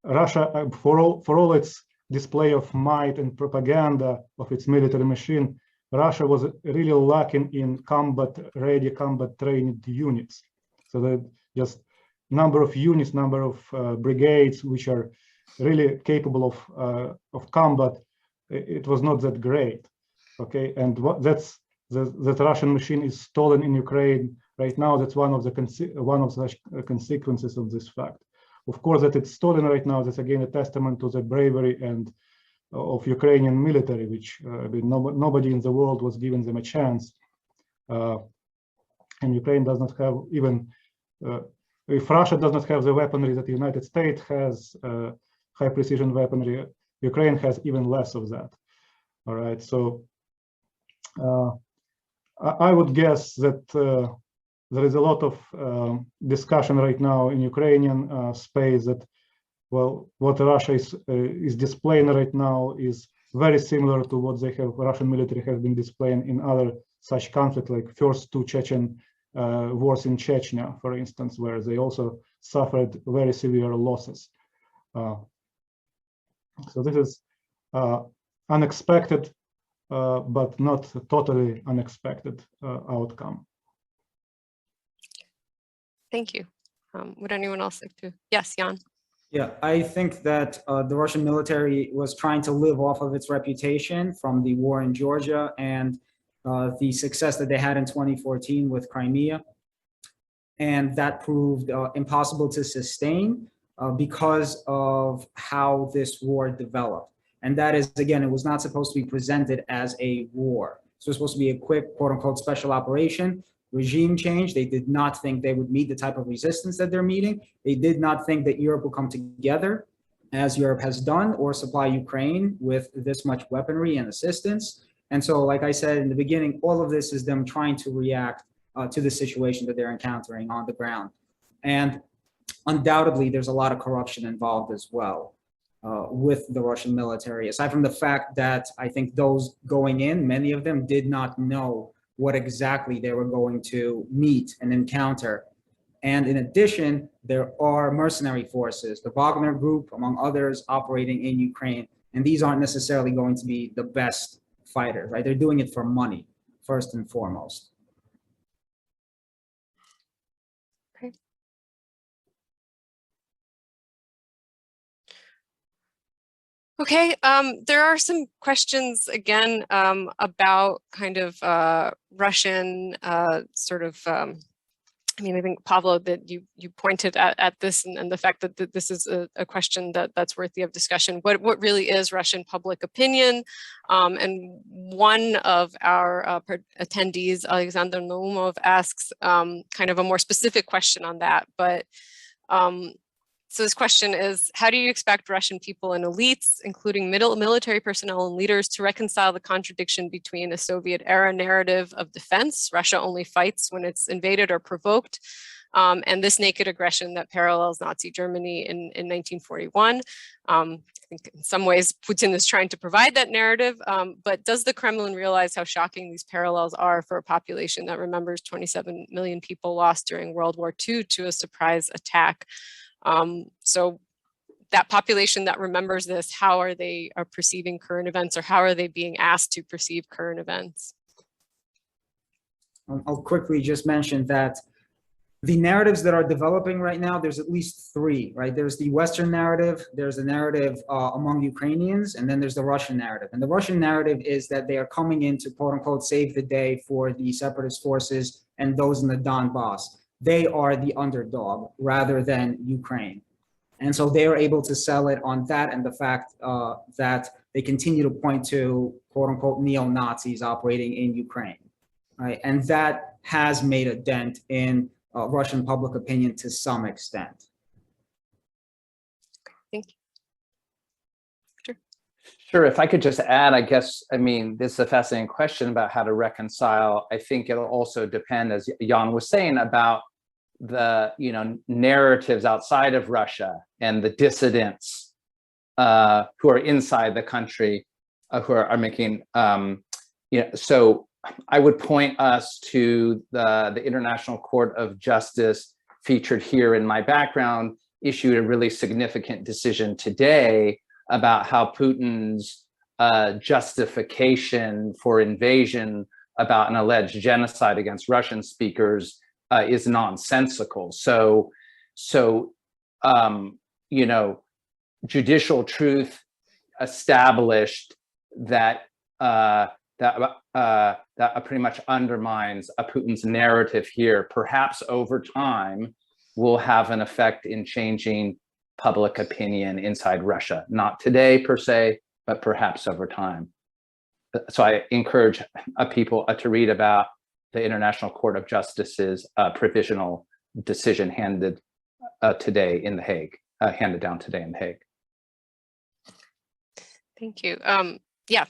Russia, for all its display of might and propaganda of its military machine, Russia was really lacking in combat-ready, combat-trained units. So that just number of units, number of brigades which are really capable of combat, it was not that great. Okay, and that Russian machine is stolen in Ukraine right now. That's one of such consequences of this fact. Of course, that it's stolen right now, that's again a testament to the bravery and of Ukrainian military, which nobody in the world was given them a chance. And Ukraine does not have even, if Russia does not have the weaponry that the United States has, high precision weaponry, Ukraine has even less of that. All right, so I would guess that there is a lot of discussion right now in Ukrainian space that, well, what Russia is displaying right now is very similar to what Russian military have been displaying in other such conflicts, like first two Chechen wars in Chechnya, for instance, where they also suffered very severe losses. So this is unexpected, but not totally unexpected outcome. Thank you. Would anyone else like to? Yes, Jan. Yeah, I think that the Russian military was trying to live off of its reputation from the war in Georgia and the success that they had in 2014 with Crimea. And that proved impossible to sustain because of how this war developed. And that is, again, it was not supposed to be presented as a war. So it was supposed to be a quick, quote unquote, special operation. Regime change. They did not think they would meet the type of resistance that they're meeting. They did not think that Europe will come together as Europe has done or supply Ukraine with this much weaponry and assistance. And so, like I said in the beginning, all of this is them trying to react to the situation that they're encountering on the ground. And undoubtedly, there's a lot of corruption involved as well with the Russian military. Aside from the fact that I think those going in, many of them did not know what exactly they were going to meet and encounter. And in addition, there are mercenary forces, the Wagner Group, among others, operating in Ukraine. And these aren't necessarily going to be the best fighters, right? They're doing it for money, first and foremost. Okay. Okay, there are some questions again about kind of Russian sort of, I mean, I think Pavlo, that you pointed at this and the fact that this is a question that's worthy of discussion. What really is Russian public opinion? And one of our attendees, Alexander Naumov, asks kind of a more specific question on that, but so this question is, how do you expect Russian people and elites, including military personnel and leaders, to reconcile the contradiction between a Soviet-era narrative of defense, Russia only fights when it's invaded or provoked, and this naked aggression that parallels Nazi Germany in 1941? I think in some ways Putin is trying to provide that narrative, but does the Kremlin realize how shocking these parallels are for a population that remembers 27 million people lost during World War II to a surprise attack? So that population that remembers this, how are they perceiving current events, or how are they being asked to perceive current events? I'll quickly just mention that the narratives that are developing right now, there's at least three, right? There's the Western narrative, there's a narrative among Ukrainians, and then there's the Russian narrative. And the Russian narrative is that they are coming in to, quote unquote, save the day for the separatist forces and those in the Donbass. They are the underdog rather than Ukraine. And so they are able to sell it on that and the fact that they continue to point to, quote unquote, neo-Nazis operating in Ukraine, right? And that has made a dent in Russian public opinion to some extent. Thank you. Sure. Sure, if I could just add, I guess, I mean, this is a fascinating question about how to reconcile. I think it'll also depend, as Jan was saying, about the narratives outside of Russia and the dissidents who are inside the country who are making so I would point us to the International Court of Justice featured here in my background, issued a really significant decision today about how Putin's justification for invasion about an alleged genocide against Russian speakers is nonsensical. So judicial truth established that that pretty much undermines Putin's narrative here. Perhaps over time will have an effect in changing public opinion inside Russia. Not today per se, but perhaps over time. So I encourage people to read about the International Court of Justice's provisional decision handed today in The Hague, handed down today in The Hague. Thank you. Yeah.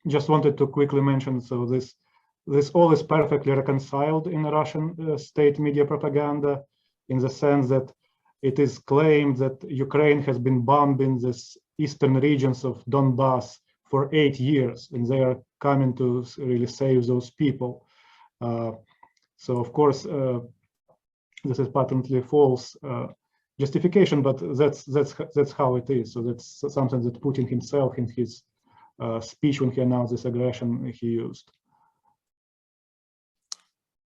Just wanted to quickly mention, so this this all is perfectly reconciled in Russian state media propaganda, in the sense that it is claimed that Ukraine has been bombing these eastern regions of Donbass for 8 years, and they are coming to really save those people. So of course, this is patently false justification, but that's how it is. So that's something that Putin himself, in his speech when he announced this aggression, he used.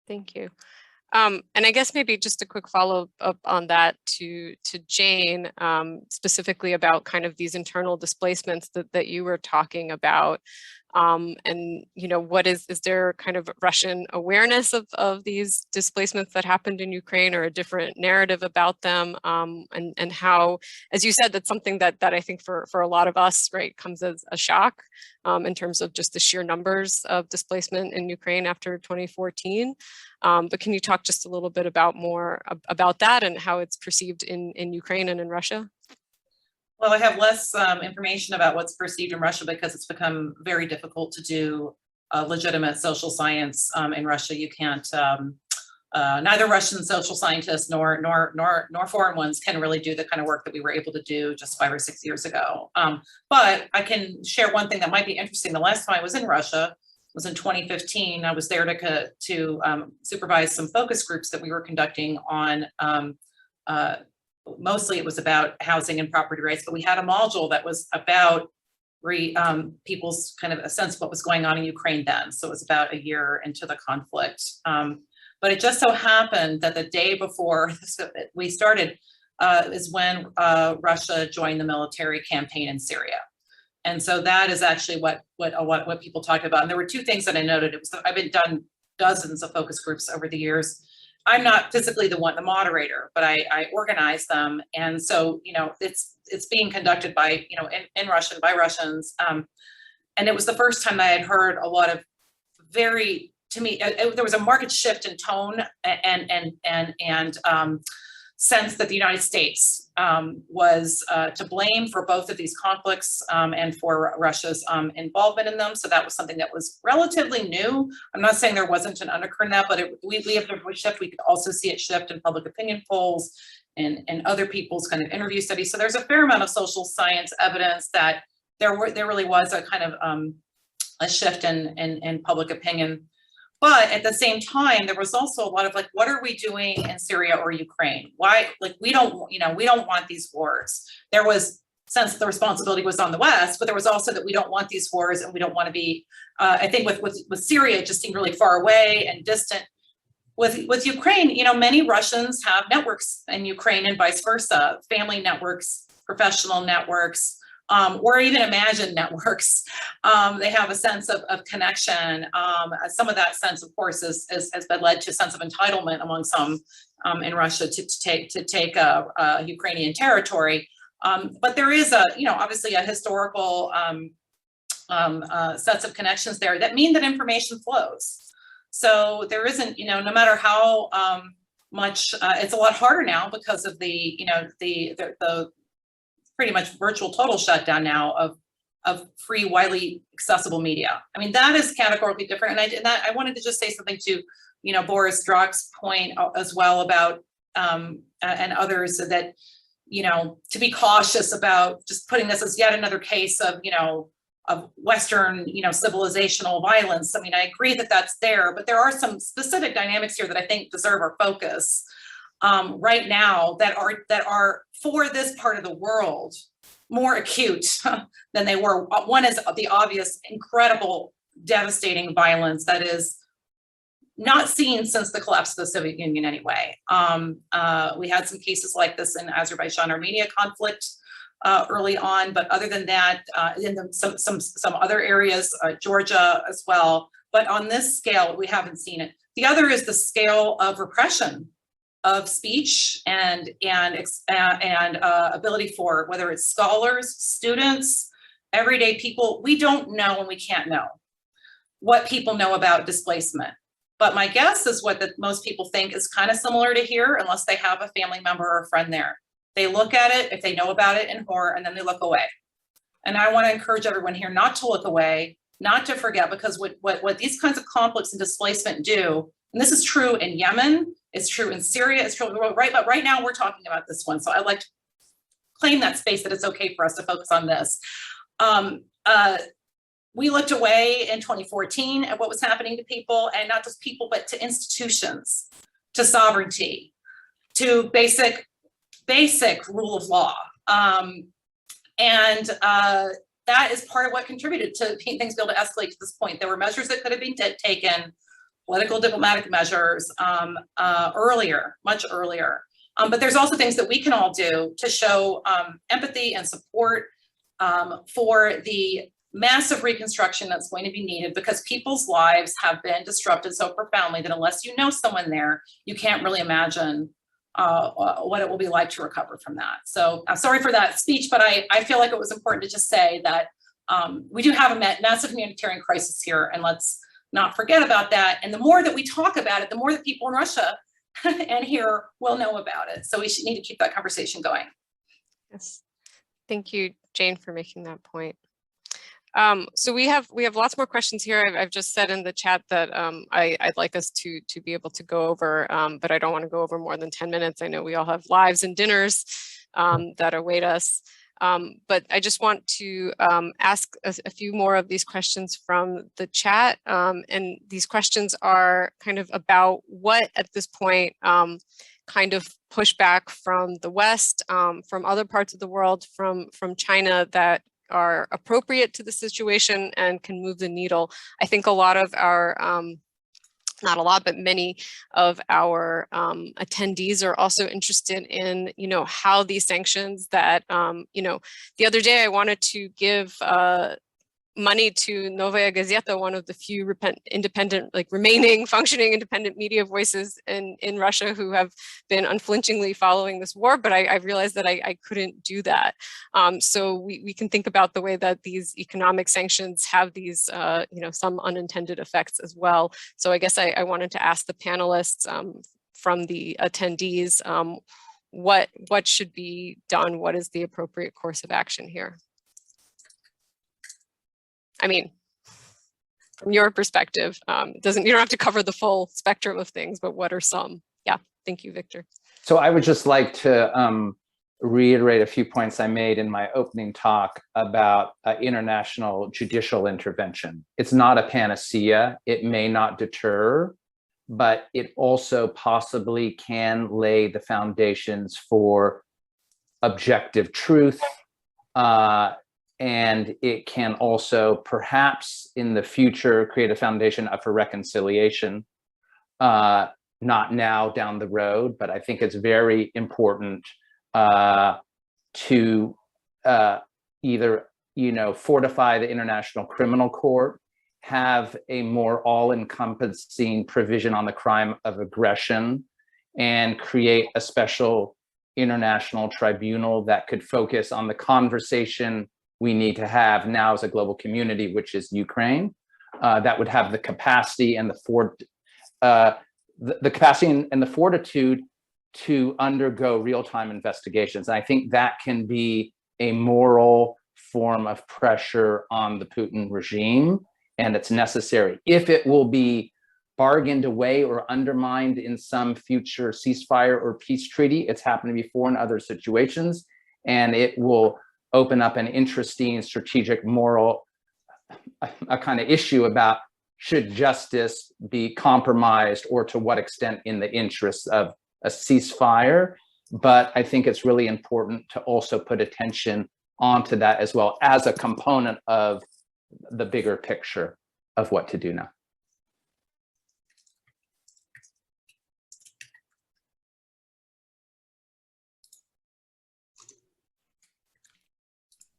Thank you. And I guess maybe just a quick follow up on that to Jane, specifically about kind of these internal displacements that you were talking about. And, you know, what is there kind of Russian awareness of these displacements that happened in Ukraine, or a different narrative about them? And how, as you said, that's something that I think for a lot of us, right, comes as a shock in terms of just the sheer numbers of displacement in Ukraine after 2014. But can you talk just a little bit more about that and how it's perceived in Ukraine and in Russia? Well, I have less information about what's perceived in Russia because it's become very difficult to do legitimate social science in Russia. You can't, neither Russian social scientists nor foreign ones can really do the kind of work that we were able to do just 5 or 6 years ago. But I can share one thing that might be interesting. The last time I was in Russia was in 2015. I was there to supervise some focus groups that we were conducting on mostly it was about housing and property rights, but we had a module that was about people's kind of a sense of what was going on in Ukraine then. So it was about a year into the conflict. But it just so happened that the day before we started is when Russia joined the military campaign in Syria. And so that is actually what people talked about. And there were two things that I noted. It was I've been done dozens of focus groups over the years. I'm not physically the moderator, but I organize them. And so, you know, it's being conducted by, you know, in Russian by Russians. And it was the first time I had heard a lot of very, to me, there was a marked shift in tone and sense that the United States was to blame for both of these conflicts and for Russia's involvement in them. So that was something that was relatively new. I'm not saying there wasn't an undercurrent of that, but we have to shift. We could also see it shift in public opinion polls and other people's kind of interview studies. So there's a fair amount of social science evidence that there really was a kind of a shift in public opinion. But at the same time, there was also a lot of like, what are we doing in Syria or Ukraine? Why, like, we don't want these wars. There was sense that the responsibility was on the West, but there was also that we don't want these wars and we don't want to be, I think with Syria, it just seemed really far away and distant. With Ukraine, you know, many Russians have networks in Ukraine and vice versa, family networks, professional networks, or even imagined networks. They have a sense of connection. Some of that sense, of course, has been led to a sense of entitlement among some in Russia to take Ukrainian territory. But there is obviously a historical sets of connections there that mean that information flows. So there isn't, no matter how much, it's a lot harder now because of the pretty much virtual total shutdown now of free, widely accessible media. I mean, that is categorically different. And I wanted to just say something to, Boris Drock's point as well about, and others that, to be cautious about just putting this as yet another case of, of Western, civilizational violence. I mean, I agree that that's there, but there are some specific dynamics here that I think deserve our focus right now that are for this part of the world more acute than they were. One is the obvious, incredible, devastating violence that is not seen since the collapse of the Soviet Union anyway. We had some cases like this in Azerbaijan-Armenia conflict early on, but other than that, in some other areas, Georgia as well. But on this scale, we haven't seen it. The other is the scale of repression of speech and ability for whether it's scholars, students, everyday people. We don't know and we can't know what people know about displacement. But my guess is what most people think is kind of similar to here, unless they have a family member or a friend there. They look at it, if they know about it, in horror, and then they look away. And I want to encourage everyone here not to look away, not to forget, because what these kinds of conflicts and displacement do, and this is true in Yemen, it's true in Syria, it's true, right? But right now we're talking about this one. So I'd like to claim that space, that it's okay for us to focus on this. We looked away in 2014 at what was happening to people, and not just people, but to institutions, to sovereignty, to basic rule of law. That is part of what contributed to things be able to escalate to this point. There were measures that could have been taken, political diplomatic measures earlier, much earlier. But there's also things that we can all do to show empathy and support for the massive reconstruction that's going to be needed, because people's lives have been disrupted so profoundly that unless you know someone there, you can't really imagine what it will be like to recover from that. So I'm sorry for that speech, but I feel like it was important to just say that we do have a massive humanitarian crisis here, and let's not forget about that. And the more that we talk about it, the more that people in Russia and here will know about it. So we should need to keep that conversation going. Yes, thank you, Jane, for making that point. So we have lots more questions here. I've just said in the chat that I'd like us to be able to go over, but I don't want to go over more than 10 minutes. I know we all have lives and dinners that await us. But I just want to ask a few more of these questions from the chat. And these questions are kind of about what at this point kind of pushback from the West, from other parts of the world, from China, that are appropriate to the situation and can move the needle. I think a lot of our, not a lot, but many of our attendees are also interested in, how these sanctions that, the other day I wanted to give money to Novaya Gazeta, one of the few independent, remaining functioning independent media voices in Russia who have been unflinchingly following this war, but I realized that I couldn't do that. So we can think about the way that these economic sanctions have these, some unintended effects as well. So I guess I wanted to ask the panelists from the attendees, what should be done? What is the appropriate course of action here? I mean, from your perspective, you don't have to cover the full spectrum of things, but what are some? Yeah, thank you, Victor. So I would just like to reiterate a few points I made in my opening talk about international judicial intervention. It's not a panacea. It may not deter, but it also possibly can lay the foundations for objective truth, and it can also perhaps in the future create a foundation for reconciliation, not now down the road, but I think it's very important to either, fortify the International Criminal Court, have a more all-encompassing provision on the crime of aggression, and create a special international tribunal that could focus on the conversation we need to have now as a global community, which is Ukraine, that would have the capacity and the capacity and the fortitude to undergo real-time investigations. And I think that can be a moral form of pressure on the Putin regime, and it's necessary. If it will be bargained away or undermined in some future ceasefire or peace treaty, it's happened before in other situations, and it will open up an interesting strategic moral a kind of issue about should justice be compromised or to what extent in the interests of a ceasefire. But I think it's really important to also put attention onto that as well as a component of the bigger picture of what to do now.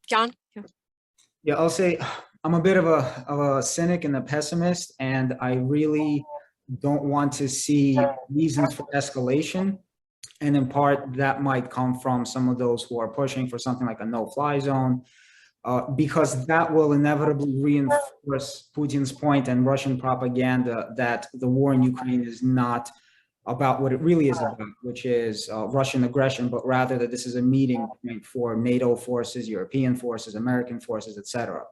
John? Yeah, I'll say I'm a bit of a cynic and a pessimist, and I really don't want to see reasons for escalation. And in part, that might come from some of those who are pushing for something like a no-fly zone, because that will inevitably reinforce Putin's point and Russian propaganda that the war in Ukraine is not about what it really is about, which is Russian aggression, but rather that this is a meeting point for NATO forces, European forces, American forces, etc.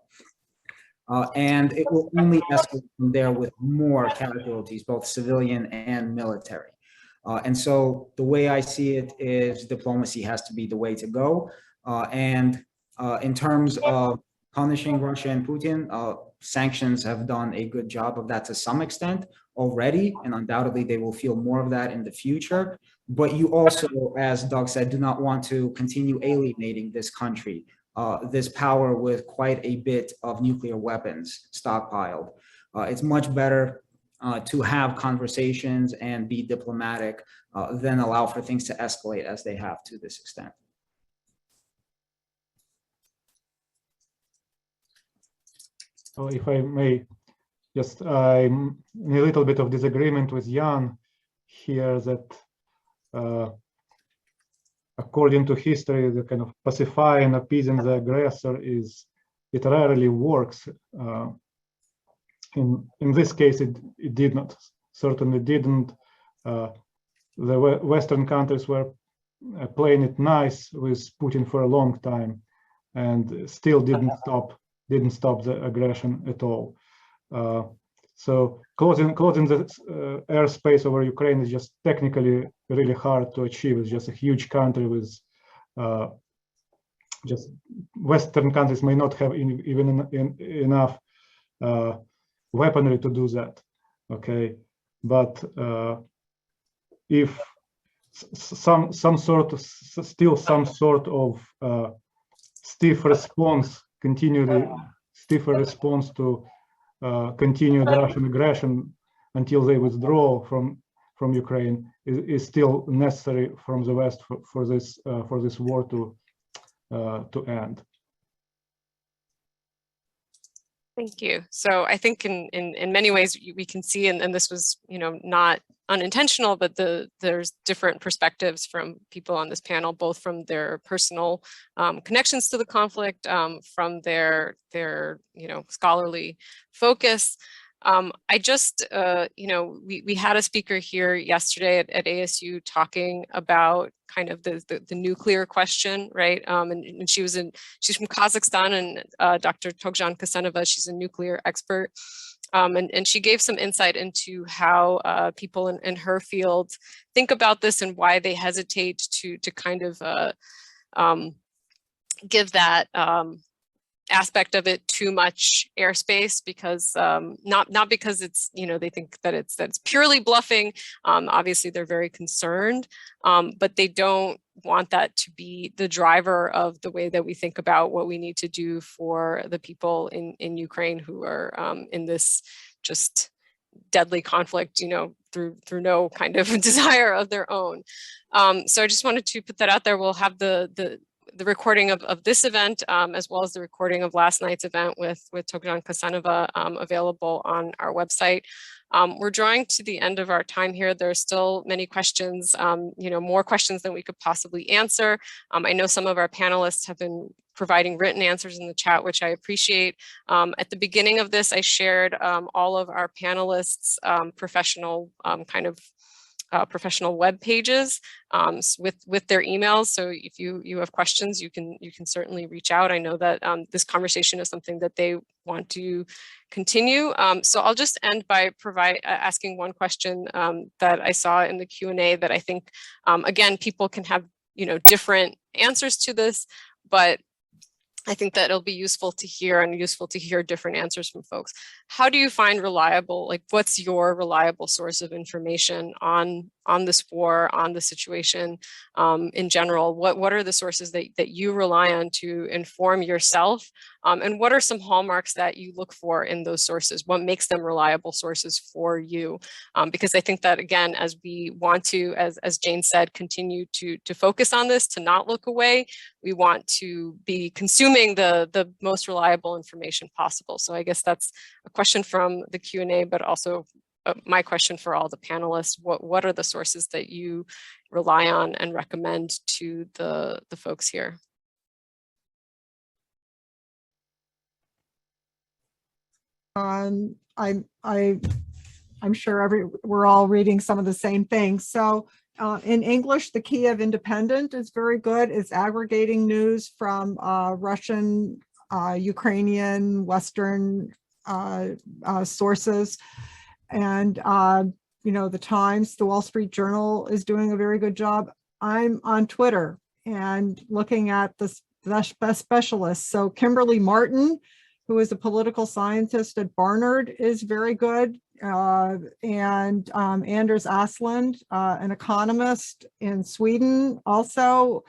and it will only escalate from there with more casualties, both civilian and military. And so the way I see it is diplomacy has to be the way to go. And in terms of punishing Russia and Putin, sanctions have done a good job of that to some extent already, and undoubtedly they will feel more of that in the future. But you also, as Doug said, do not want to continue alienating this country, this power with quite a bit of nuclear weapons stockpiled. It's much better to have conversations and be diplomatic than allow for things to escalate as they have to this extent. So if I may, just I'm in a little bit of disagreement with Jan here that according to history, the kind of pacifying, appeasing the aggressor it rarely works. In this case, it did not, certainly didn't. The Western countries were playing it nice with Putin for a long time, and still didn't stop the aggression at all. So closing the airspace over Ukraine is just technically really hard to achieve. It's just a huge country with just Western countries may not have even enough weaponry to do that. Okay, but if some sort of stiffer response to continued Russian aggression until they withdraw from Ukraine is still necessary from the West for this war to end. Thank you. So I think in many ways we can see, and this was, not unintentional, but there's different perspectives from people on this panel, both from their personal connections to the conflict, from their scholarly focus. I just, we had a speaker here yesterday at ASU talking about kind of the nuclear question, right? And she's from Kazakhstan, and Dr. Togjan Kasenova, she's a nuclear expert. And she gave some insight into how people in her field think about this and why they hesitate to kind of give that aspect of it too much airspace, because not because it's they think that it's purely bluffing. Obviously they're very concerned, but they don't want that to be the driver of the way that we think about what we need to do for the people in Ukraine who are in this just deadly conflict, through no kind of desire of their own. So I just wanted to put that out there. We'll have the recording of this event, as well as the recording of last night's event with Togjan Kasenova available on our website. We're drawing to the end of our time here. There are still many questions, more questions than we could possibly answer. I know some of our panelists have been providing written answers in the chat, which I appreciate. At the beginning of this, I shared all of our panelists' professional professional web pages with their emails. So if you have questions, you can certainly reach out. I know that this conversation is something that they want to continue. So I'll just end by asking one question that I saw in the Q&A that I think, again, people can have different answers to this, but I think that it'll be useful to hear, and useful to hear different answers from folks. How do you find reliable, what's your reliable source of information on this war, on the situation in general? What are the sources that you rely on to inform yourself? And what are some hallmarks that you look for in those sources? What makes them reliable sources for you? Because I think that, again, as we want to, as Jane said, continue to focus on this, to not look away, we want to be consuming the most reliable information possible. So I guess that's a question from the Q&A, but also my question for all the panelists. What are the sources that you rely on and recommend to the folks here? I'm sure we're all reading some of the same things. So in English, the Kiev Independent is very good. It's aggregating news from Russian Ukrainian Western sources. And, the Times, the Wall Street Journal is doing a very good job. I'm on Twitter and looking at the best specialists. So Kimberly Martin, who is a political scientist at Barnard, is very good. And Anders Aslund, an economist in Sweden, also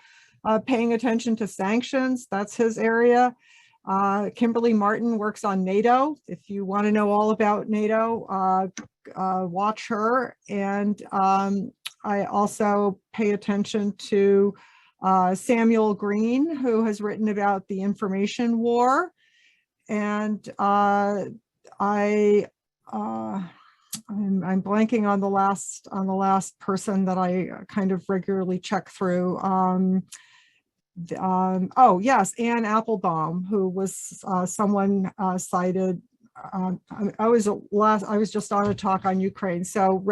paying attention to sanctions. That's his area. Kimberly Martin works on NATO. If you want to know all about NATO, watch her. And I also pay attention to Samuel Green, who has written about the information war. And I'm blanking on the last person that I kind of regularly check through. Oh yes, Anne Applebaum, who was someone cited. I was just on a talk on Ukraine. So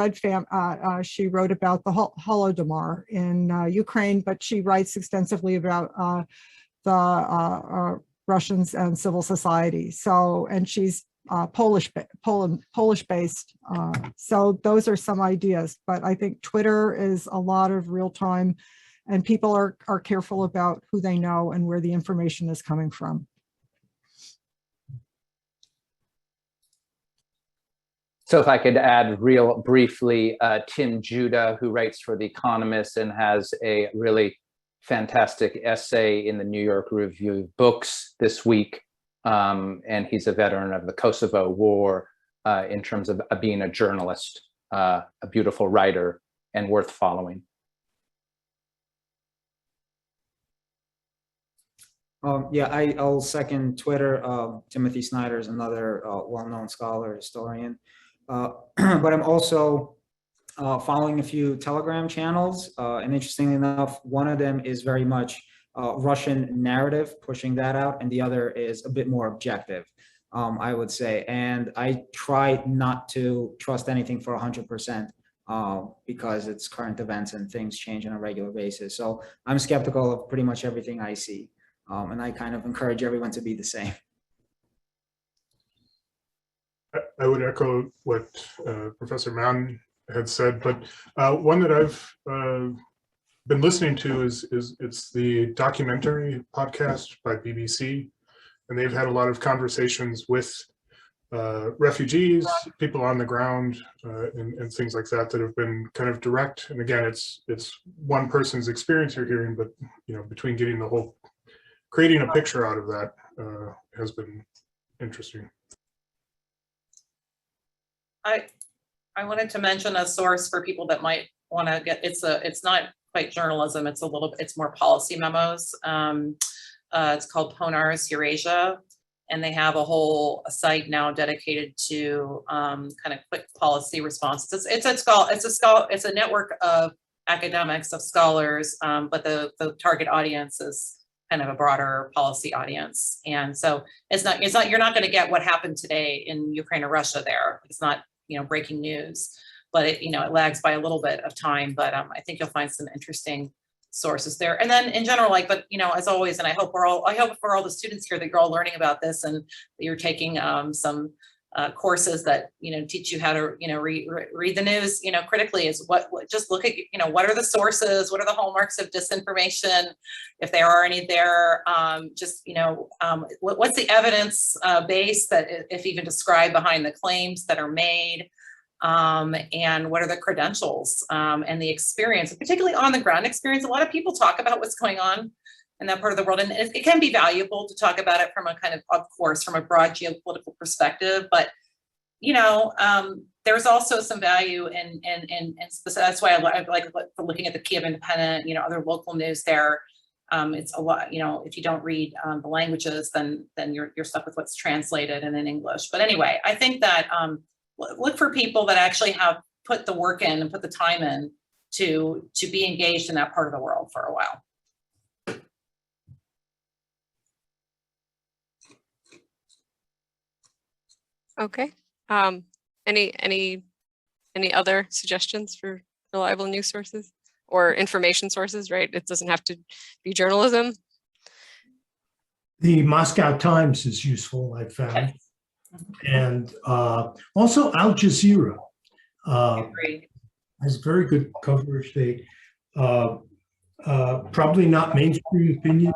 she wrote about the Holodomor in Ukraine, but she writes extensively about the Russians and civil society. So, and she's Polish based. So those are some ideas, but I think Twitter is a lot of real time, and people are careful about who they know and where the information is coming from. So if I could add real briefly, Tim Judah, who writes for The Economist and has a really fantastic essay in the New York Review of Books this week. And he's a veteran of the Kosovo War in terms of being a journalist, a beautiful writer, and worth following. Yeah, I'll second Twitter. Timothy Snyder is another well-known scholar, historian. But I'm also following a few Telegram channels. And interestingly enough, one of them is very much Russian narrative, pushing that out. And the other is a bit more objective, I would say. And I try not to trust anything for 100%. Because it's current events and things change on a regular basis. So I'm skeptical of pretty much everything I see. And I kind of encourage everyone to be the same. I would echo what Professor Mann had said, but one that I've been listening to is it's the documentary podcast by BBC, and they've had a lot of conversations with refugees, people on the ground, and things like that have been kind of direct. And again, it's one person's experience you're hearing, but between getting the whole, creating a picture out of that has been interesting. I wanted to mention a source for people that might want to get, it's not quite journalism, it's more policy memos. It's called Ponar's Eurasia, and they have a whole site now dedicated to kind of quick policy responses. It's a network of academics, of scholars, but the target audience is kind of a broader policy audience. And so you're not going to get what happened today in Ukraine or Russia there. It's not, breaking news, but it lags by a little bit of time. But I think you'll find some interesting sources there. And then in general, as always, and I hope for all the students here that you're all learning about this and that you're taking some courses that, teach you how to, read the news, critically, is just look at, what are the sources, what are the hallmarks of disinformation, if there are any there, what's the evidence base that, if even described, behind the claims that are made, and what are the credentials and the experience, particularly on the ground experience. A lot of people talk about what's going on in that part of the world, and it can be valuable to talk about it from a kind of course, from a broad geopolitical perspective. But there's also some value in that's why I like looking at the Kiev Independent, other local news there. It's a lot, if you don't read the languages, then you're stuck with what's translated and in English. But anyway, I think that look for people that actually have put the work in and put the time in to be engaged in that part of the world for a while. Okay. Any other suggestions for reliable news sources or information sources, right? It doesn't have to be journalism. The Moscow Times is useful, I found. And also Al Jazeera has very good coverage. They probably not mainstream opinion,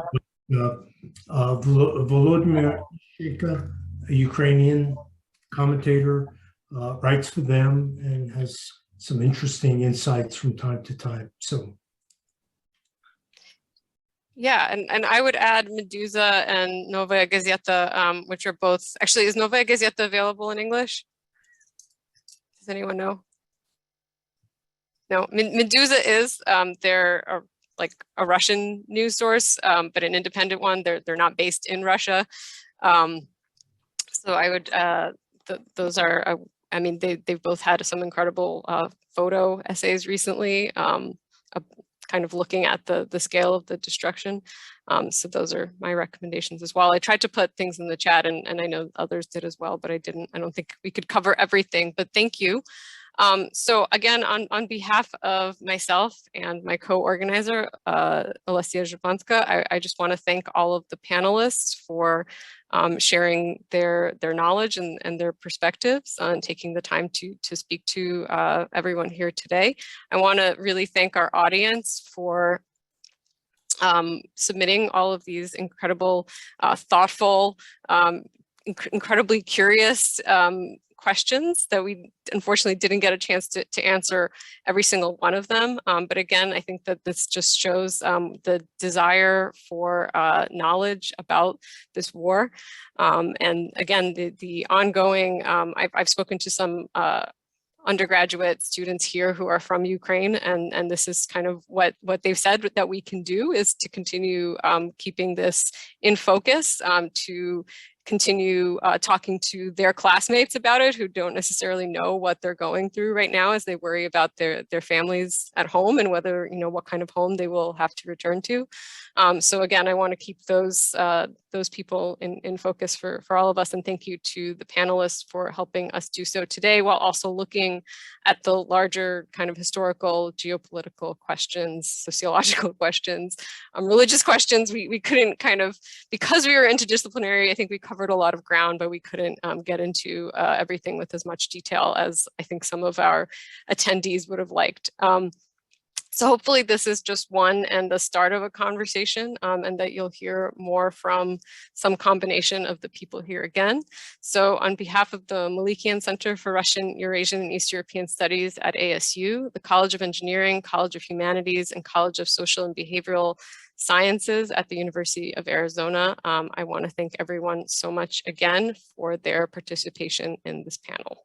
but Volodymyr Sheka, a Ukrainian commentator, writes for them and has some interesting insights from time to time. So. Yeah, and I would add Meduza and Novaya Gazeta, which are both, actually, is Novaya Gazeta available in English? Does anyone know? No, Meduza is, they're like a Russian news source, but an independent one. They're not based in Russia. So I would, those are, I mean, they've both had some incredible photo essays recently, kind of looking at the scale of the destruction. So those are my recommendations as well. I tried to put things in the chat and I know others did as well, but I don't think we could cover everything, but thank you. So again, on behalf of myself and my co-organizer, Olesya Zhupanska, I just want to thank all of the panelists for sharing their knowledge and their perspectives and taking the time to speak to everyone here today. I want to really thank our audience for submitting all of these incredible, thoughtful, incredibly curious questions that we unfortunately didn't get a chance to answer every single one of them. But again, I think that this just shows the desire for knowledge about this war. And again, the ongoing, I've spoken to some undergraduate students here who are from Ukraine, and this is kind of what they've said that we can do is to continue keeping this in focus, to continue talking to their classmates about it who don't necessarily know what they're going through right now as they worry about their families at home and whether, you know, what kind of home they will have to return to. So again, I want to keep those people in focus for all of us, and thank you to the panelists for helping us do so today, while also looking at the larger kind of historical, geopolitical questions, sociological questions, religious questions. We couldn't kind of, because we were interdisciplinary, I think we covered a lot of ground, but we couldn't get into everything with as much detail as I think some of our attendees would have liked. So hopefully this is just one and the start of a conversation, and that you'll hear more from some combination of the people here again. So on behalf of the Melikian Center for Russian, Eurasian, and East European Studies at ASU, the College of Engineering, College of Humanities, and College of Social and Behavioral Sciences at the University of Arizona, I want to thank everyone so much again for their participation in this panel.